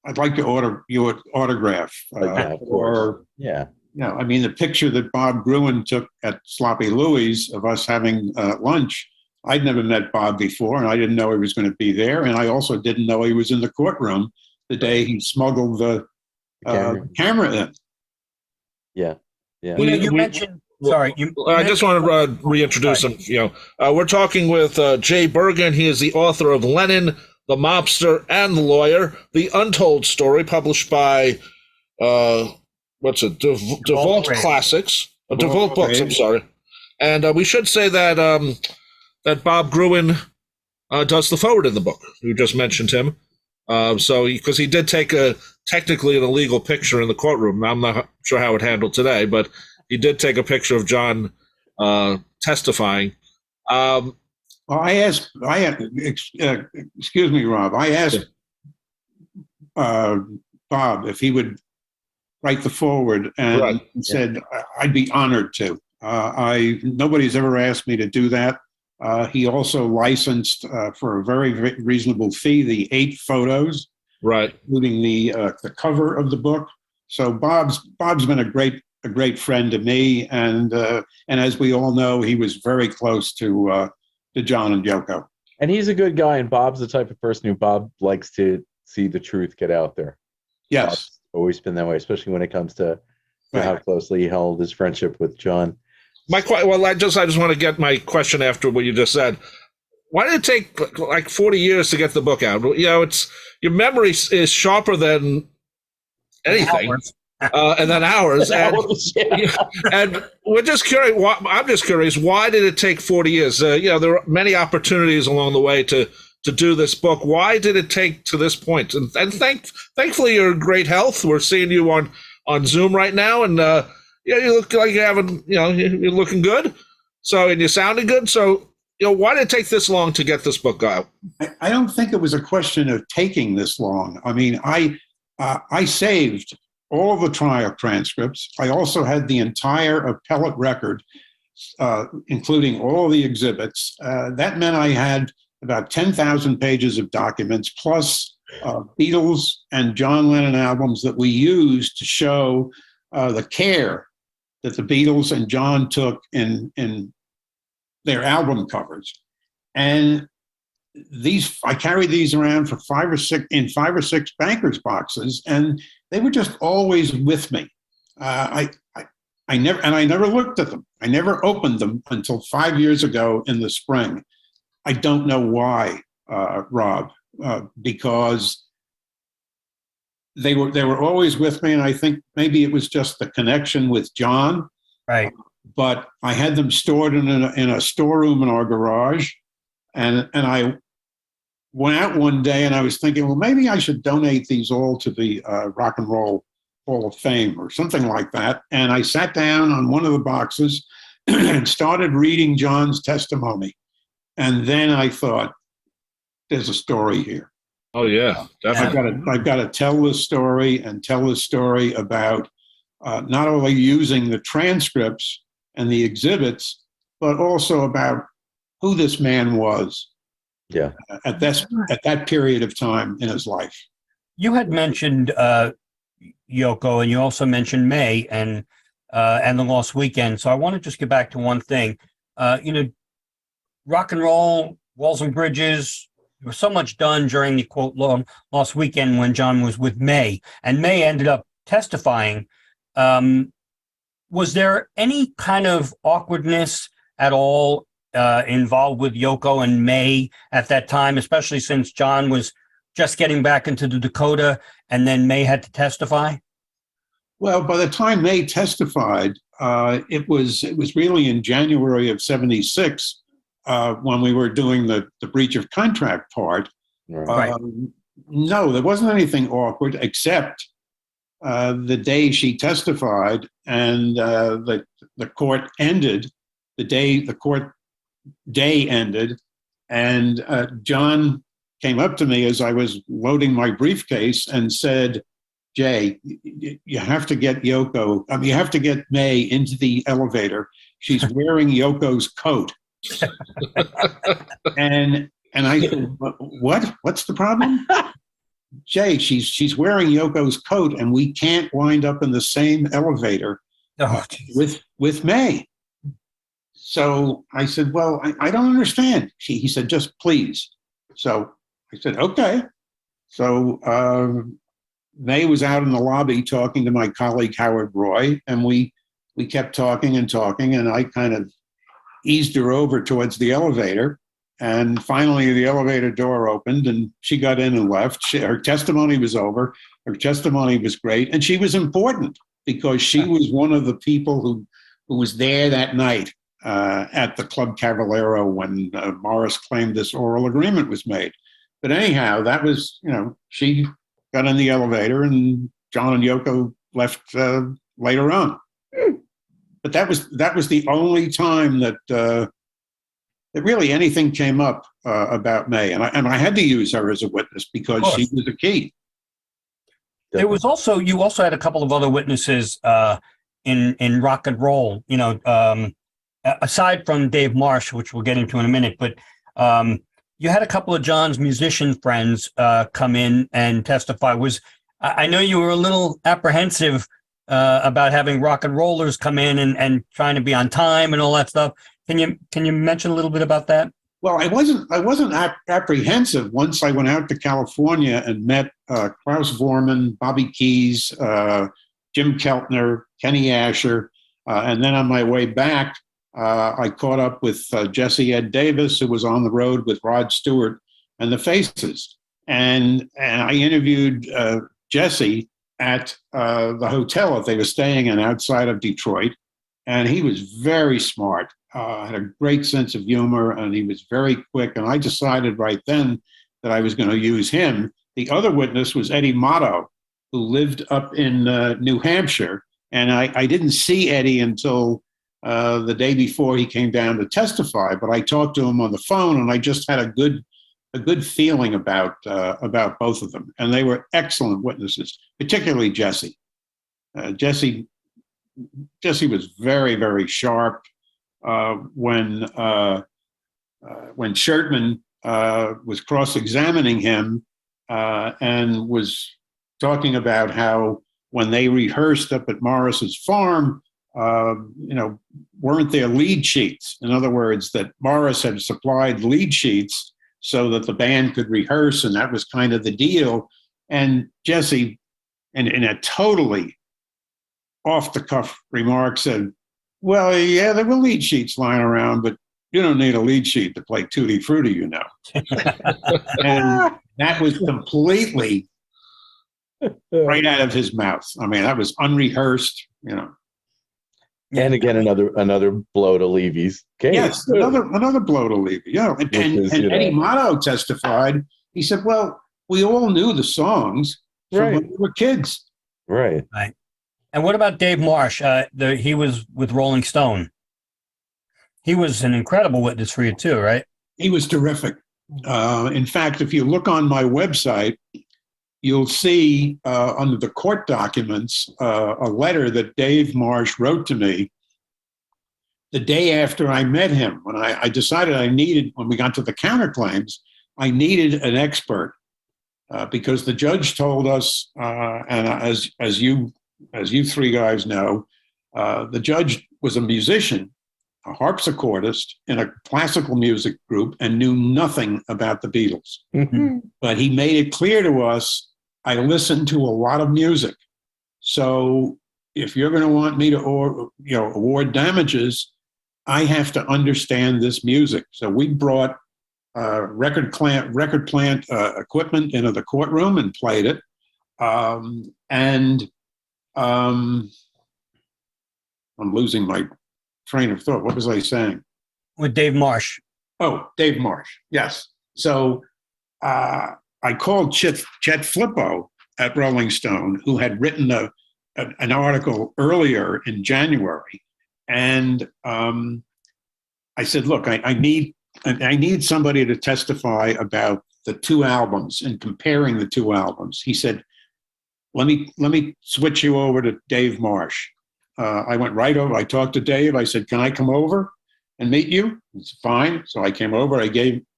"I'd like to order you an autograph," or I mean, the picture that Bob Gruen took at Sloppy Louie's of us having lunch. I'd never met Bob before, and I didn't know he was going to be there, and I also didn't know he was in the courtroom the day he smuggled the camera in. Yeah. You mentioned. Sorry, I just want to reintroduce him. We're talking with Jay Bergen. He is the author of Lennon, the Mobster, and the Lawyer, the Untold Story, published by DeVault Classics, DeVault Books. I'm sorry, and we should say that that Bob Gruen does the forward in the book. You just mentioned him, because he did take technically an illegal picture in the courtroom. I'm not sure how it handled today, but he did take a picture of John testifying. Well, excuse me, Rob. I asked Bob if he would write the forward, and Right. he said, I'd be honored to. Nobody's ever asked me to do that. He also licensed for a very, very reasonable fee the 8 photos, Right. including the cover of the book. So Bob's been a great friend to me, and as we all know, he was very close to John and Yoko. And he's a good guy, and Bob's the type of person who Bob likes to see the truth get out there. Yes, Bob's always been that way, especially when it comes to right. how closely he held his friendship with John. I just want to get my question after what you just said. Why did it take like 40 years to get the book out? You know, it's your memory is sharper than anything, and then hours. And we're just curious. I'm just curious. Why did it take 40 years? There are many opportunities along the way to do this book. Why did it take to this point? And thankfully, you're in great health. We're seeing you on Zoom right now, and you look like you're having. You're looking good. So, and you're sounding good. So, why did it take this long to get this book out? I don't think it was a question of taking this long. I mean, I saved all of the trial transcripts. I also had the entire appellate record, including all the exhibits. That meant I had about 10,000 pages of documents, plus Beatles and John Lennon albums that we used to show the care that the Beatles and John took in their album covers. And I carried these around for 5 or 6 banker's boxes, and they were just always with me. I never looked at them. I never opened them until 5 years ago in the spring. I don't know why, Rob, because they were always with me, and I think maybe it was just the connection with John. Right. But I had them stored in a storeroom in our garage, and I went out one day and I was thinking, well, maybe I should donate these all to the Rock and Roll Hall of Fame or something like that. And I sat down on one of the boxes and started reading John's testimony. And then I thought, there's a story here. Oh yeah, definitely. I've got to tell this story, and tell this story about not only using the transcripts and the exhibits, but also about who this man was. Yeah. At that period of time in his life. You had mentioned Yoko, and you also mentioned May and the Lost Weekend. So I want to just get back to one thing. Rock and Roll, Walls and Bridges. There was so much done during the quote Lost Weekend when John was with May, and May ended up testifying. Was there any kind of awkwardness at all involved with Yoko and May at that time, especially since John was just getting back into the Dakota and then May had to testify? Well, by the time May testified, it was really in January of '76 when we were doing the breach of contract part. Right. No, there wasn't anything awkward except the day she testified, and the court ended. The court day ended, and John came up to me as I was loading my briefcase and said, Jay, you have to get Yoko, you have to get May into the elevator. She's wearing Yoko's coat. and I said, what? What's the problem? Jay, she's wearing Yoko's coat, and we can't wind up in the same elevator with May. So I said, well, I don't understand. He said, just please. So I said, okay. So May was out in the lobby talking to my colleague, Howard Roy, and we kept talking, and I kind of eased her over towards the elevator. And finally, the elevator door opened, and she got in and left. Her testimony was over. Her testimony was great. And she was important because she was one of the people who was there that night at the Club Cavallero when Morris claimed this oral agreement was made. But anyhow, that was, she got in the elevator, and John and Yoko left later on. But that was the only time that really anything came up about May, and I had to use her as a witness because she was the key. There was also you also had a couple of other witnesses in rock and roll. Aside from Dave Marsh, which we'll get into in a minute, but you had a couple of John's musician friends come in and testify. I know you were a little apprehensive about having rock and rollers come in and trying to be on time and all that stuff. Can you mention a little bit about that? Well, I wasn't apprehensive once I went out to California and met Klaus Vormann, Bobby Keys, Jim Keltner, Kenny Asher, and then on my way back, I caught up with Jesse Ed Davis, who was on the road with Rod Stewart and the Faces, and I interviewed Jesse at the hotel that they were staying in outside of Detroit, and he was very smart. Had a great sense of humor, and he was very quick. And I decided right then that I was going to use him. The other witness was Eddie Motto, who lived up in New Hampshire. And I didn't see Eddie until the day before he came down to testify. But I talked to him on the phone, and I just had a good feeling about both of them. And they were excellent witnesses, particularly Jesse. Jesse was very, very sharp. When Shertman was cross-examining him and was talking about how when they rehearsed up at Morris's farm, weren't there lead sheets? In other words, that Morris had supplied lead sheets so that the band could rehearse, and that was kind of the deal. And Jesse, in a totally off-the-cuff remark, said, well, yeah, there were lead sheets lying around, but you don't need a lead sheet to play Tutti Frutti, And that was completely right out of his mouth. I mean, that was unrehearsed, And again, another blow to Levy's case. Yes, another blow to Levy. And Eddie Motto testified. He said, well, we all knew the songs from when we were kids. Right. And what about Dave Marsh? He was with Rolling Stone. He was an incredible witness for you too, right? He was terrific. In fact, if you look on my website, you'll see under the court documents a letter that Dave Marsh wrote to me the day after I met him. When I decided when we got to the counterclaims, I needed an expert because the judge told us, and as you three guys know, the judge was a musician, a harpsichordist in a classical music group, and knew nothing about the Beatles. Mm-hmm. But he made it clear to us, I listened to a lot of music. So if you're going to want me to award damages, I have to understand this music. So we brought record plant equipment into the courtroom and played it. I'm losing my train of thought. What was I saying? With Dave Marsh. Oh, Dave Marsh. Yes. So I called Chet Flippo at Rolling Stone, who had written an article earlier in January. And I said, look, I need somebody to testify about the two albums and comparing the two albums. He said, let me switch you over to Dave Marsh. I went right over. I talked to Dave. I said, can I come over and meet you? It's fine. So I came over.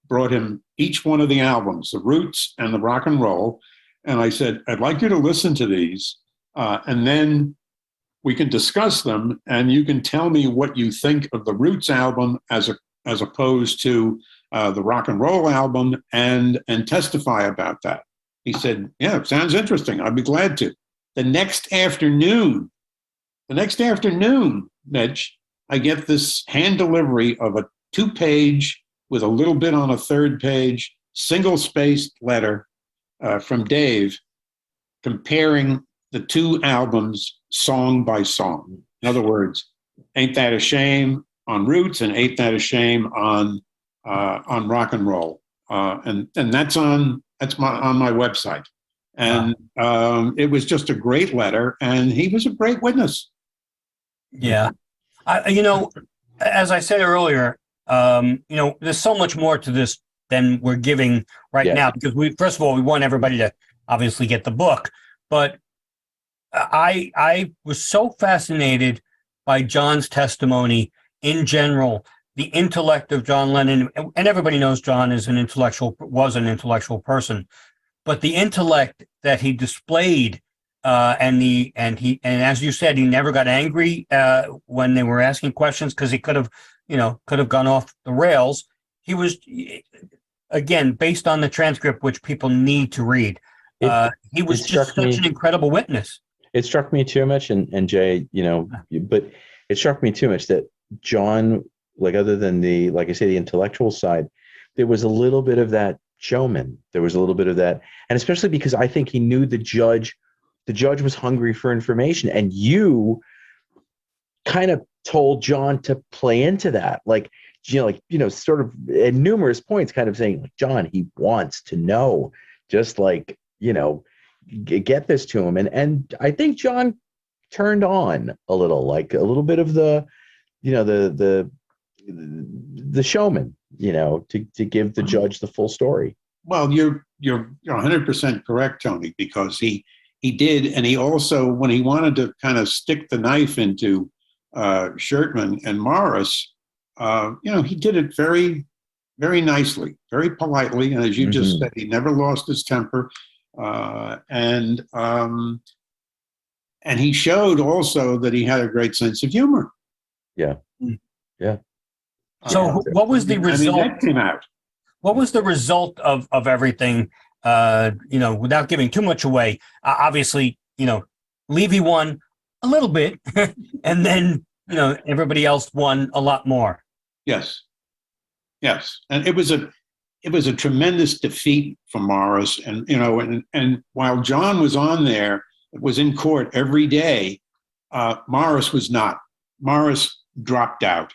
Brought him each one of the albums, the Roots and the Rock and Roll. And I said, I'd like you to listen to these. And then we can discuss them. And you can tell me what you think of the Roots album as opposed to the Rock and Roll album and testify about that. He said, yeah, it sounds interesting. I'd be glad to. The next afternoon, Mitch, I get this hand delivery of a 2-page with a little bit on a 3rd page, single-spaced letter from Dave comparing the two albums song by song. In other words, Ain't That a Shame on Roots and Ain't That a Shame on Rock and Roll. And that's on my website. And it was just a great letter, and he was a great witness. Yeah. As I said earlier, there's so much more to this than we're giving now, because first of all, we want everybody to obviously get the book, but I was so fascinated by John's testimony in general, the intellect of John Lennon, and everybody knows John was an intellectual person, but the intellect that he displayed, and as you said, he never got angry when they were asking questions, because he could have gone off the rails. He was, again, based on the transcript, which people need to read. He was just such an incredible witness. It struck me too much, and Jay, but it struck me too much that John, like, other than like I say, the intellectual side, there was a little bit of that showman. There was a little bit of that, and especially because I think he knew the judge was hungry for information, and you kind of told John to play into that, sort of at numerous points, kind of saying, like, John, he wants to know, just like, get this to him. And I think John turned on a little bit of the showman, to give the judge the full story. Well, you're 100% correct, Tony, because he did. And he also, when he wanted to kind of stick the knife into Shertman and Morris, he did it very, very nicely, very politely. And as you just said, he never lost his temper. And he showed also that he had a great sense of humor. Yeah. Yeah. So what was the result? That came out. What was the result of everything? Without giving too much away, obviously, Levy won a little bit, and then, everybody else won a lot more. Yes. And it was a tremendous defeat for Morris. And, and while John was on there, was in court every day, Morris was not. Morris dropped out.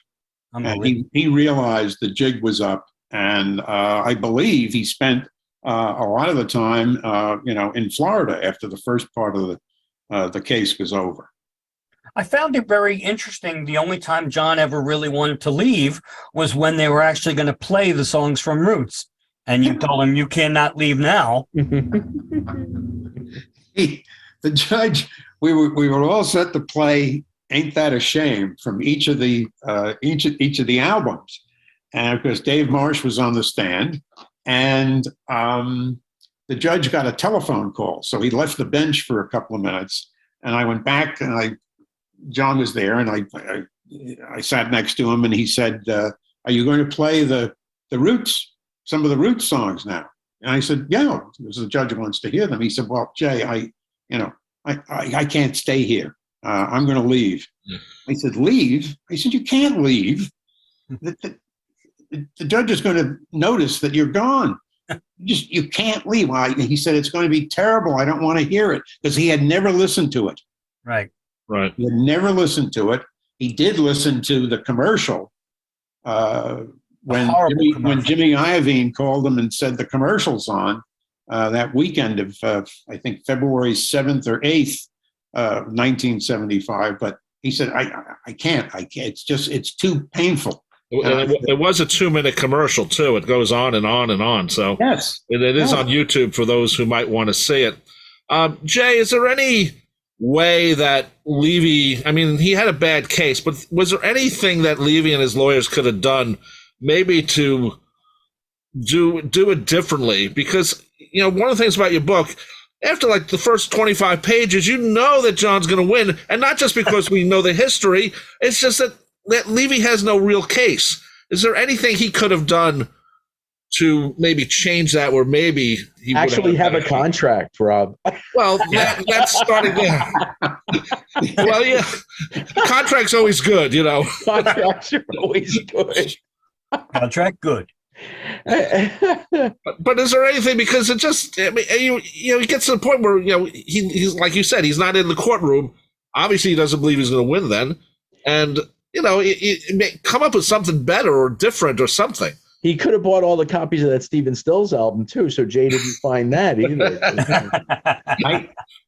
And he realized the jig was up. And I believe he spent a lot of the time, in Florida after the first part of the case was over. I found it very interesting. The only time John ever really wanted to leave was when they were actually going to play the songs from Roots. And you told him, you cannot leave now. The judge, we were all set to play "Ain't That a Shame" from each of the albums, and of course Dave Marsh was on the stand, and the judge got a telephone call, so he left the bench for a couple of minutes, and I went back, and John was there, and I sat next to him, and he said, "Are you going to play the Roots? Some of the Roots songs now?" And I said, "Yeah," because the judge wants to hear them. He said, "Well, Jay, I can't stay here. I'm going to leave." Yeah. I said, "Leave?" I said, "You can't leave. The judge is going to notice that you're gone. You can't leave." He said, "It's going to be terrible. I don't want to hear it," because he had never listened to it. Right. He had never listened to it. He did listen to the commercial when Jimmy Iovine called him and said the commercial's on that weekend of I think February 7th or 8th, 1975. But he said, I can't. It's too painful. It was a 2-minute commercial too. It goes on and on and on. So yes, it is on YouTube for those who might want to see it. Jay, is there any way that Levy, he had a bad case, but was there anything that Levy and his lawyers could have done maybe to do it differently? Because, one of the things about your book, after like the first 25 pages, that John's going to win. And not just because we know the history, it's just that Levy has no real case. Is there anything he could have done to maybe change that, where maybe he actually have a contract, Rob? Well, that's starting there. Well, yeah, contract's always good, Contracts are always good. Contract good. But is there anything, because it just, he gets to the point where, he's like you said, he's not in the courtroom. Obviously, he doesn't believe he's going to win then. And, come up with something better or different or something. He could have bought all the copies of that Stephen Stills album too, so Jay didn't find that either.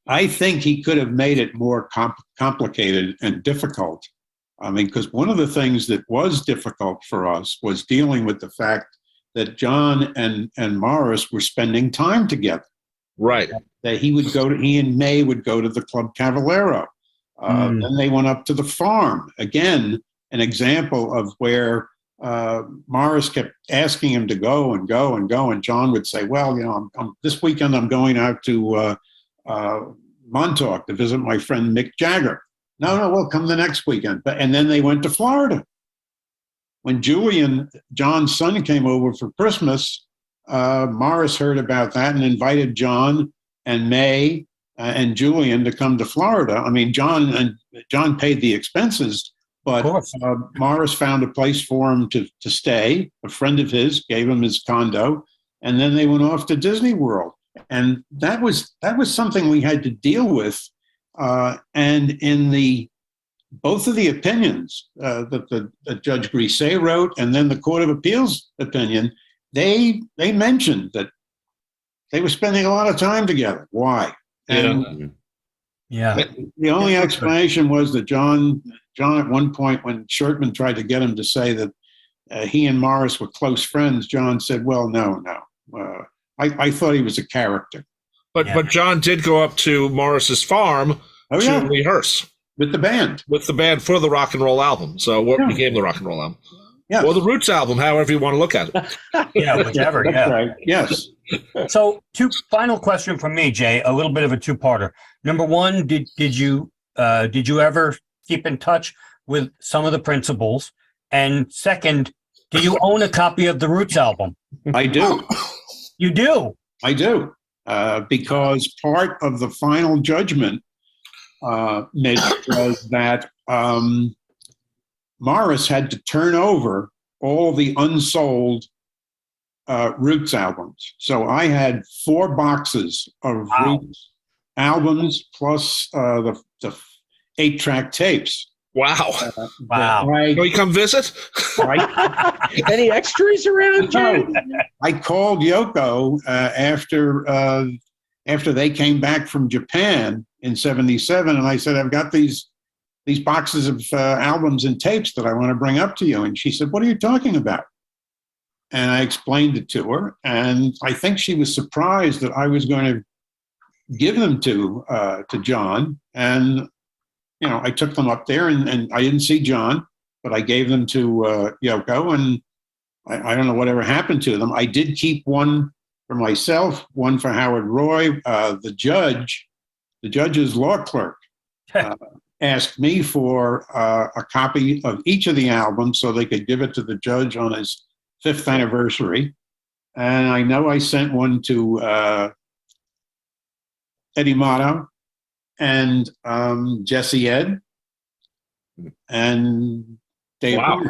I think he could have made it more complicated and difficult. Because one of the things that was difficult for us was dealing with the fact that John and Morris were spending time together. Right. that he and May would go to the Club Cavallero. Then they went up to the farm. Again, an example of where Morris kept asking him to go and go and go. And John would say, well, I'm this weekend I'm going out to Montauk to visit my friend Mick Jagger. No, we'll come the next weekend. And then they went to Florida. When Julian, John's son, came over for Christmas, Morris heard about that and invited John and May and Julian to come to Florida. I mean, John paid the expenses, but Morris found a place for him to stay. A friend of his gave him his condo, and then they went off to Disney World. And that was something we had to deal with. And in both of the opinions that Judge Grisset wrote, and then the Court of Appeals opinion, they mentioned that they were spending a lot of time together. Why? And the only explanation was that John at one point, when Shertman tried to get him to say that he and Morris were close friends, John said, well, no. I thought he was a character. But John did go up to Morris's farm to rehearse. With the band for the rock and roll album. So what became the rock and roll album? Yeah. Or the Roots album, however you want to look at it. Whichever. That's right. Yes. So, final question from me, Jay. A little bit of a two-parter. Number one, did you ever keep in touch with some of the principals? And second, do you own a copy of the Roots album? I do. You do? I do. Because part of the final judgment, Mitch, was that Morris had to turn over all the unsold Roots albums. So I had 4 boxes of Roots albums plus the 8-track tapes. Wow. Will you come visit? Any extras around, Jay? I called Yoko after they came back from Japan in 77, and I said, I've got these boxes of albums and tapes that I want to bring up to you. And she said, what are you talking about? And I explained it to her, and I think she was surprised that I was going to give them to John. And I took them up there, and I didn't see John, but I gave them to Yoko, and I don't know whatever happened to them. I did keep one for myself, one for Howard Roy. The judge's law clerk asked me for a copy of each of the albums so they could give it to the judge on his 5th anniversary. And I know I sent one to Eddie Motto and Jesse Ed and Dave. Wow.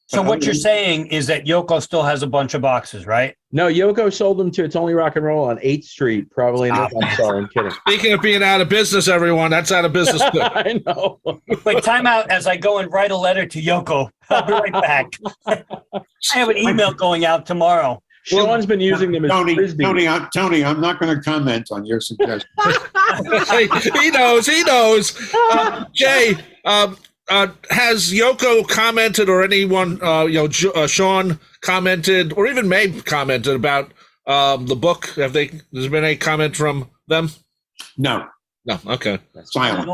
So what you're saying is that Yoko still has a bunch of boxes, right? No, Yoko sold them to It's Only Rock and Roll on 8th Street. Probably. I'm sorry, I'm kidding. Speaking of being out of business, everyone, that's out of business too. I know. Wait, time out as I go and write a letter to Yoko. I'll be right back. I have an email going out tomorrow. Sean's been using them as Frisbee. Tony, I'm not going to comment on your suggestion. He knows. Jay, has Yoko commented, or anyone, Sean commented, or even May commented about the book? Has there been any comment from them? No. Okay. Silence.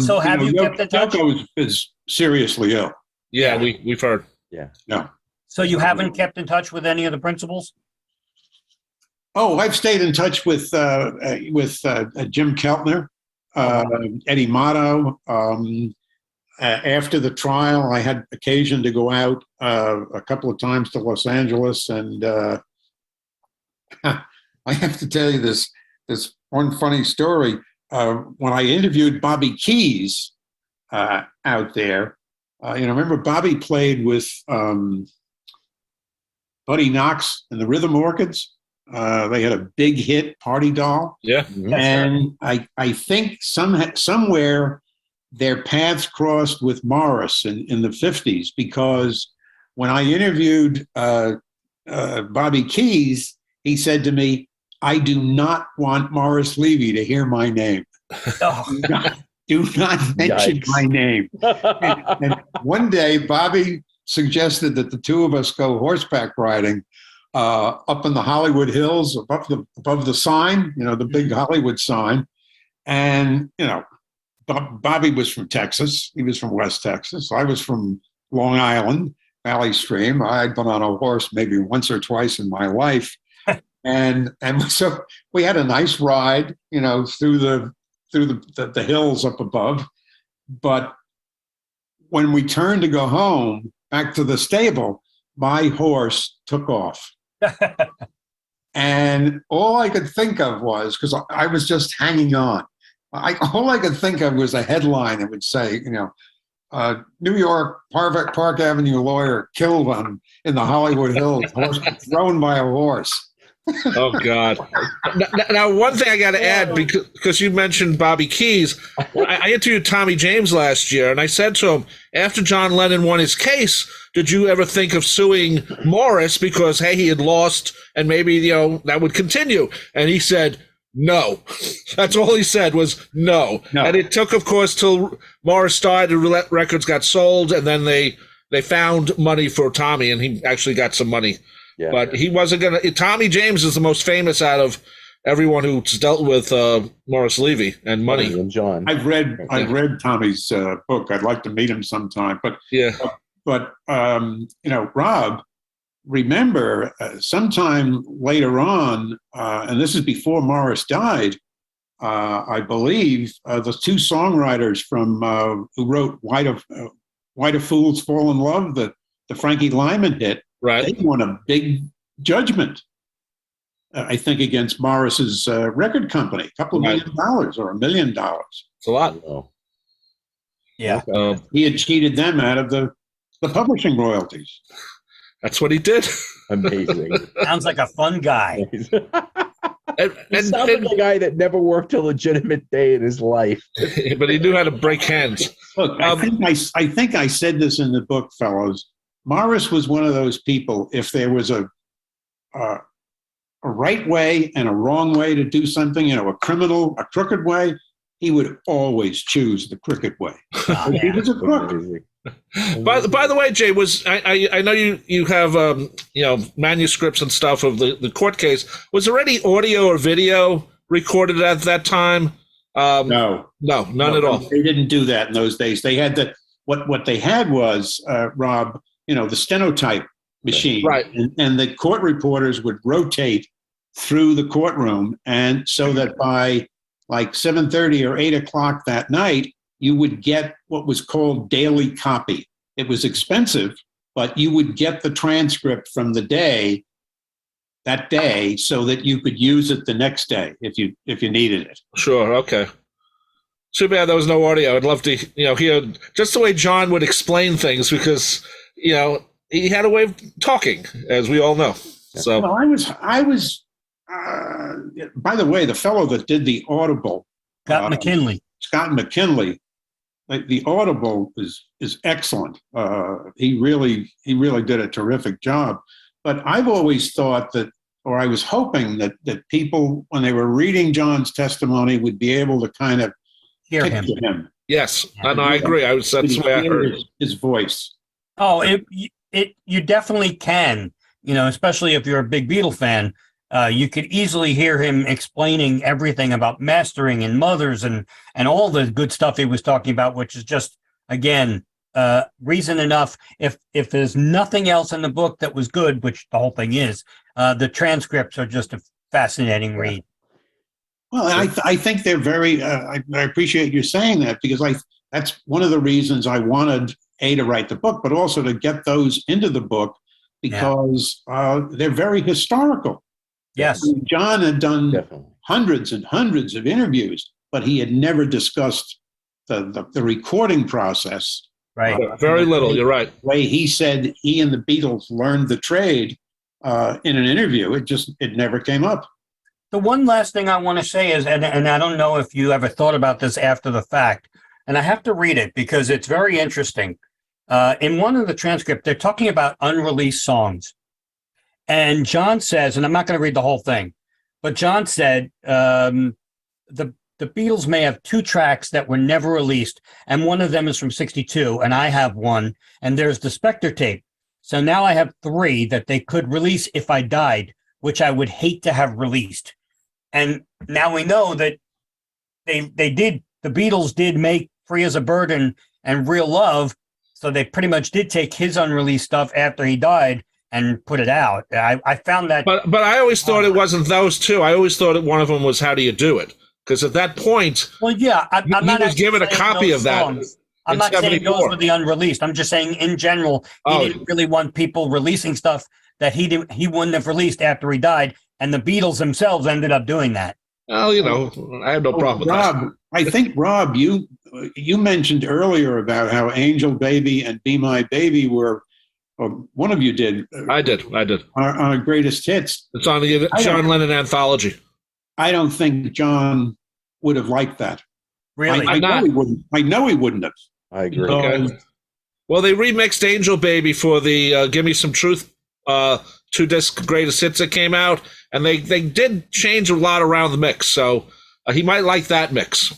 So have you kept in touch? Yoko is seriously ill. Yeah, we've heard. Yeah. No. So you haven't kept in touch with any of the principals? Oh, I've stayed in touch with Jim Keltner, Eddie Motto. After the trial, I had occasion to go out a couple of times to Los Angeles, and I have to tell you this one funny story. When I interviewed Bobby Keys out there, remember Bobby played with Buddy Knox and the Rhythm Orchids. They had a big hit, Party Doll. Yeah. And I think somewhere their paths crossed with Morris in the 50s, because when I interviewed Bobby Keys, he said to me, I do not want Morris Levy to hear my name. Do not mention my name. And one day, Bobby suggested that the two of us go horseback riding up in the Hollywood Hills, above the sign, the big Hollywood sign. And, Bobby was from Texas. He was from West Texas. I was from Long Island, Valley Stream. I'd been on a horse maybe once or twice in my life. And so we had a nice ride, through the hills up above. But when we turned to go home, back to the stable, my horse took off. And all I could think of was, because I was just hanging on, all I could think of was a headline that would say, New York Park Avenue lawyer killed in the Hollywood Hills, horse thrown by a horse. Oh, God. Now, one thing I got to add, because you mentioned Bobby Keys, I interviewed Tommy James last year, and I said to him, after John Lennon won his case, did you ever think of suing Morris because, hey, he had lost, and maybe, that would continue? And he said, no. That's all he said was no. And it took, of course, till Morris died, and Roulette Records got sold, and then they found money for Tommy, and he actually got some money. Yeah. But he wasn't going to. Tommy James is the most famous out of everyone who's dealt with Morris Levy and money. And John. I've read Tommy's book. I'd like to meet him sometime. But Rob, remember sometime later on, and this is before Morris died, I believe, the two songwriters from who wrote "Why Do Fools Fall in Love," the Frankie Lyman hit. Right. They won a big judgment, I think, against Morris's record company, a couple of $1 million or $1 million. It's a lot. Yeah. He had cheated them out of the publishing royalties. That's what he did. Amazing. Sounds like a fun guy. He sounds like a guy that never worked a legitimate day in his life. But he knew how to break hands. Look, I think I said this in the book, fellows. Morris was one of those people, if there was a right way and a wrong way to do something, a crooked way, he would always choose the crooked way. He was a crook. By the way, Jay, I know you have manuscripts and stuff of the court case. Was there any audio or video recorded at that time? No, none at all. They didn't do that in those days. They had what they had was Rob, the stenotype machine, right? And the court reporters would rotate through the courtroom, and so that by like 7:30 or 8 o'clock that night, you would get what was called daily copy. It was expensive, but you would get the transcript from that day, so that you could use it the next day if you needed it. Sure. Okay. Too bad there was no audio. I'd love to, hear just the way John would explain things, because, he had a way of talking, as we all know. So well, I was. By the way, the fellow that did the Audible, Scott McKinley. The Audible is excellent. He really did a terrific job. But I've always thought that, or I was hoping that people, when they were reading John's testimony, would be able to kind of hear him. Yes, and I agree. That's the way I heard his voice. Oh, you definitely can. Especially if you're a big Beatle fan. You could easily hear him explaining everything about mastering and mothers and all the good stuff he was talking about, which is just, again, reason enough. If there's nothing else in the book that was good, which the whole thing is, the transcripts are just a fascinating read. Well, I think they're very, I appreciate you saying that, because that's one of the reasons I wanted to write the book, but also to get those into the book, because they're very historical. Yes. John had done hundreds and hundreds of interviews, but he had never discussed the recording process. Right. Very little. You're right. The way he said he and the Beatles learned the trade in an interview, it never came up. The one last thing I want to say is, and I don't know if you ever thought about this after the fact, and I have to read it because it's very interesting. In one of the transcripts, they're talking about unreleased songs. And John says, and I'm not going to read the whole thing, but John said the Beatles may have 2 tracks that were never released, and one of them is from '62, and I have one, and there's the Spectre tape. So now I have 3 that they could release if I died, which I would hate to have released. And now we know that the Beatles did make Free as a Bird and Real Love. So they pretty much did take his unreleased stuff after he died and put it out. I found that. But I always thought it wasn't those two. I always thought one of them was How Do You Do It? Because at that point, Well, yeah, I'm not was given a copy of that. I'm not saying 74. those were the unreleased. I'm just saying in general, he didn't really want people releasing stuff that he wouldn't have released after he died. And the Beatles themselves ended up doing that. Well, I have no problem with Rob, that. I think, Rob, you mentioned earlier about how Angel Baby and Be My Baby were, or one of you did. I did. On a greatest hits. It's on the John Lennon anthology. I don't think John would have liked that. Really? I know he wouldn't. I know he wouldn't have. I agree. Okay. Well, they remixed Angel Baby for the Give Me Some Truth 2-disc greatest hits that came out, and they did change a lot around the mix, so he might like that mix.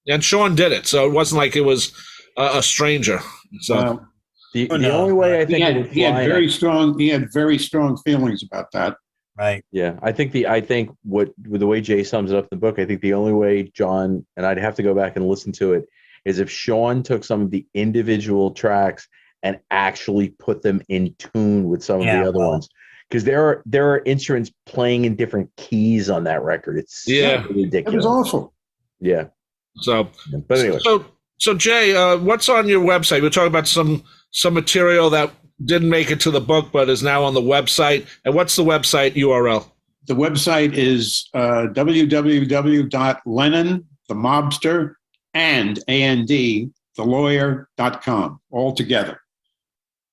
And Sean did it, so it wasn't like it was a stranger. So the only way I think he had very strong feelings about that. Right. Yeah, I think with the way Jay sums it up in the book, I think the only way John, and I'd have to go back and listen to it, is if Sean took some of the individual tracks and actually put them in tune with some of the other ones, because there are instruments playing in different keys on that record. It's ridiculous. It was awful. Yeah. So, but anyway, so Jay, what's on your website? We're talking about some material that didn't make it to the book, but is now on the website. And what's the website URL? The website is www.Lennon, the Mobster, and thelawyer.com, all together.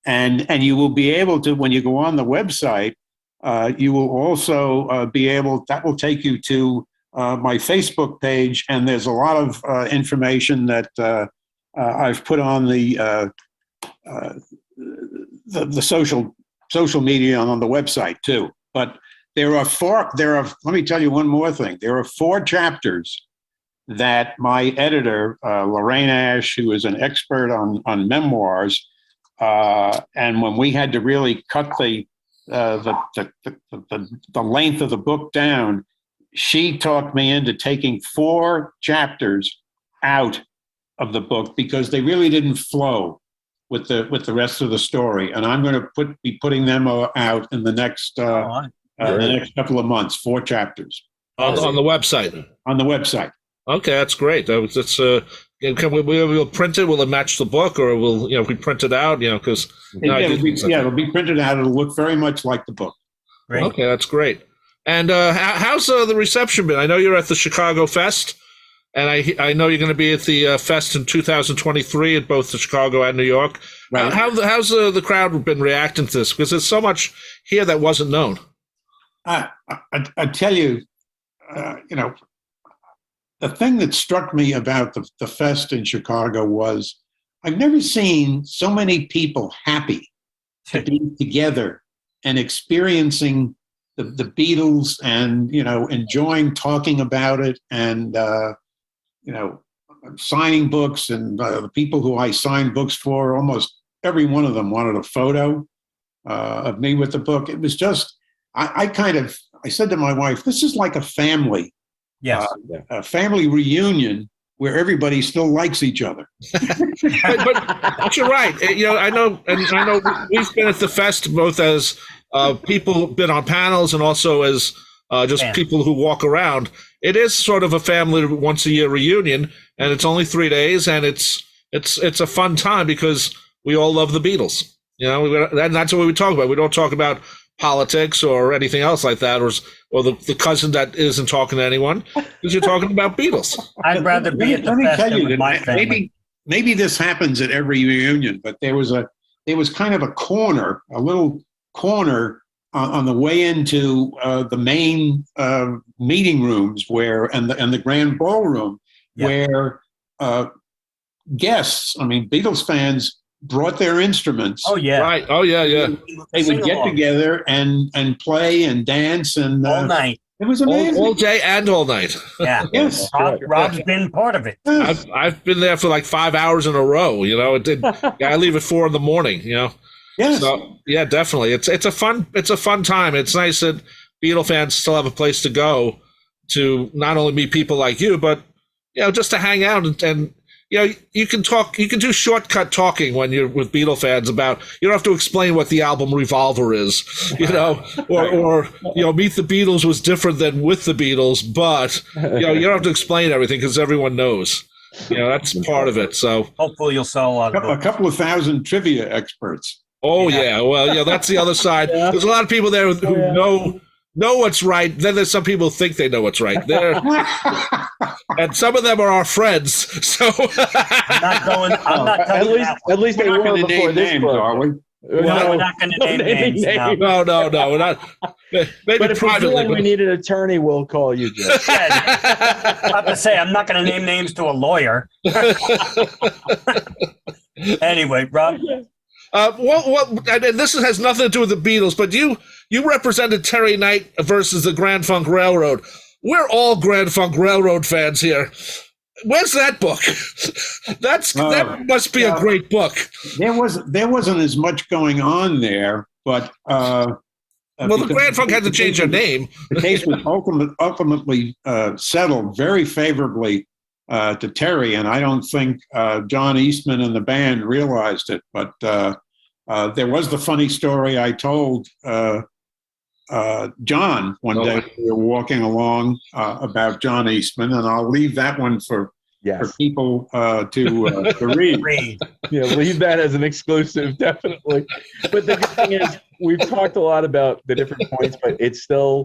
And you will be able to, when you go on the website, you will also be able, that will take you to my Facebook page, and there's a lot of information that I've put on the social media on the website too. But there are let me tell you one more thing. There are 4 chapters that my editor, Lorraine Ash, who is an expert on memoirs, and when we had to really cut the length of the book down, she talked me into taking 4 chapters out of the book because they really didn't flow with the rest of the story. And I'm going to be putting them out in the next next couple of months. 4 chapters on the website. On the website. Okay, that's great. That's we'll print it. Will it match the book, or will if we print it out? Because it'll be printed out. It'll look very much like the book. Great. Okay, that's great. And how's the reception been? I know you're at the Chicago Fest, and I know you're going to be at the Fest in 2023 at both the Chicago and New York. Right. How's the crowd been reacting to this? Because there's so much here that wasn't known. I tell you, the thing that struck me about the Fest in Chicago was I've never seen so many people happy to be together and experiencing the Beatles and, enjoying talking about it and, signing books. And the people who I signed books for, almost every one of them wanted a photo of me with the book. It was just, I said to my wife, this is like a family. Yes. A family reunion where everybody still likes each other. but you're right. I know we've been at the Fest both as people who've been on panels and also as just people who walk around. It is sort of a family once a year reunion, and it's only 3 days, and it's a fun time because we all love the Beatles. And that's what we talk about. We don't talk about politics or anything else like that, or the cousin that isn't talking to anyone, because you're talking about Beatles. I'd rather be at the Fest than with my family. Maybe this happens at every reunion, but there was kind of a little corner on the way into the main meeting rooms and the grand ballroom where guests, Beatles fans, brought their instruments. Oh yeah, right. Oh yeah. They would get together and play and dance and all night. It was amazing. All day and all night. Yeah. Yes. Rob's been part of it. I've been there for like 5 hours in a row. I leave at 4 a.m. Yes. So yeah, definitely. It's a fun time. It's nice that Beatle fans still have a place to go to not only meet people like you, but just to hang out and you can do shortcut talking when you're with Beatle fans about, you don't have to explain what the album Revolver is, or Meet the Beatles was different than With the Beatles, but you don't have to explain everything because everyone knows. That's part of it. So hopefully you'll sell a lot of books. A couple of thousand trivia experts. Oh yeah, well, that's the other side. Yeah. There's a lot of people there who know what's right. Then there's some people who think they know what's right. And some of them are our friends. So I'm not at least they were before this names, book. are we? We're not going to name names. No, we're not. Maybe but if privately. We need an attorney, we'll call you, Joe. I have to say, I'm not going to name names to a lawyer. Anyway, Rob. And this has nothing to do with the Beatles, but you represented Terry Knight versus the Grand Funk Railroad. We're all Grand Funk Railroad fans here. Where's that book? That must be a great book. There wasn't as much going on there, but the Grand Funk had to change their name. The case was ultimately settled very favorably to Terry, and I don't think John Eastman and the band realized it. But there was the funny story I told John one day. We were walking along about John Eastman, and I'll leave that one for people to read. Yeah, leave that as an exclusive, definitely. But the good thing is, we've talked a lot about the different points, but it's still,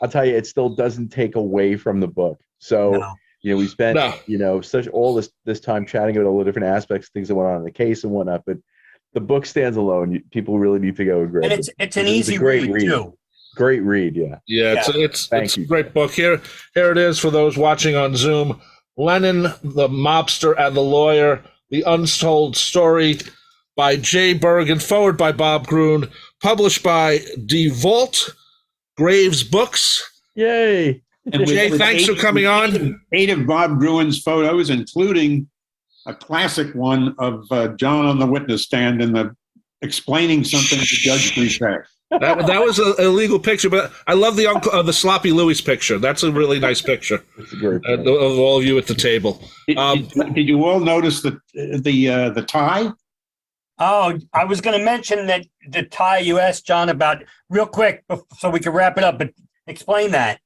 I'll tell you, it still doesn't take away from the book. So, we spent, such all this time chatting about all the different aspects, things that went on in the case and whatnot, but the book stands alone. People really need to go and grab it. It's an easy read, too. Great read, yeah. Yeah, it's a great book. Here it is for those watching on Zoom. Lennon, the Mobster, and the Lawyer, The Untold Story by Jay Bergen, forward by Bob Gruen, published by DeVault Graves Books. Yay. And Jay, thanks for coming on. 8 of Bob Gruen's photos, including a classic one of John on the witness stand explaining something to Judge Brisset. That was an illegal picture, but I love the Sloppy Louis picture. That's a really nice picture of all of you at the table. Did you all notice the tie? Oh, I was going to mention that the tie you asked John about real quick so we can wrap it up, but explain that.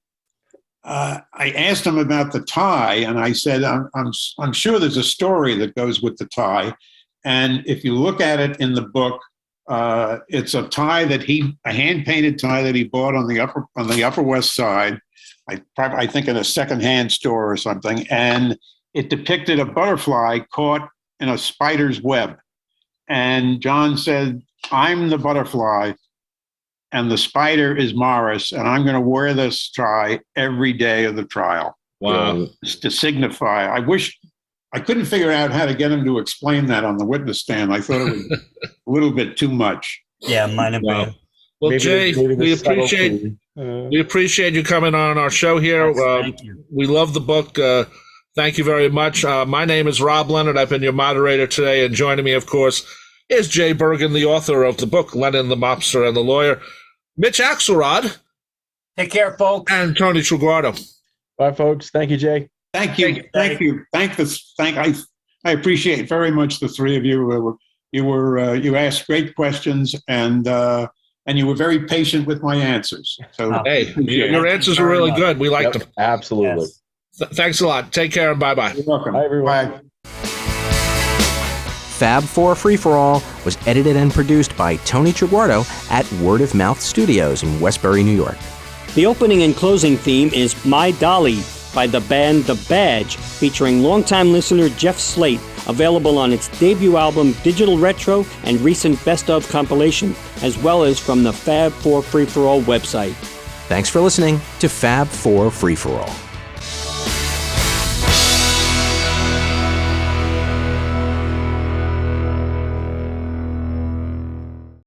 I asked him about the tie, and I said, I'm sure there's a story that goes with the tie. And if you look at it in the book, it's a tie a hand-painted tie that he bought on the Upper West Side, I think in a secondhand store or something, and it depicted a butterfly caught in a spider's web. And John said, "I'm the butterfly, and the spider is Morris, and I'm going to wear this tie every day of the trial." Wow! To signify, I couldn't figure out how to get him to explain that on the witness stand. I thought it was a little bit too much. Yeah, might have been. Well, Jay, we appreciate you coming on our show here. Thank you. We love the book. Thank you very much. My name is Rob Leonard. I've been your moderator today, and joining me, of course, is Jay Bergen, the author of the book Lennon, the Mobster, and the Lawyer. Mitch Axelrod. Take care, folks. And Tony Triguardo. Bye, folks. Thank you, Jay. Thank you. I appreciate very much the three of you. You asked great questions, and you were very patient with my answers. So hey, your answers were really good. We liked them. Absolutely. Yes. Thanks a lot. Take care and bye-bye. You're welcome. Bye, everyone. Bye. Fab 4 Free For All was edited and produced by Tony Triguardo at Word of Mouth Studios in Westbury, New York. The opening and closing theme is My Dolly by the band The Badge, featuring longtime listener Jeff Slate, available on its debut album Digital Retro and recent Best Of compilation, as well as from the Fab 4 Free For All website. Thanks for listening to Fab 4 Free For All.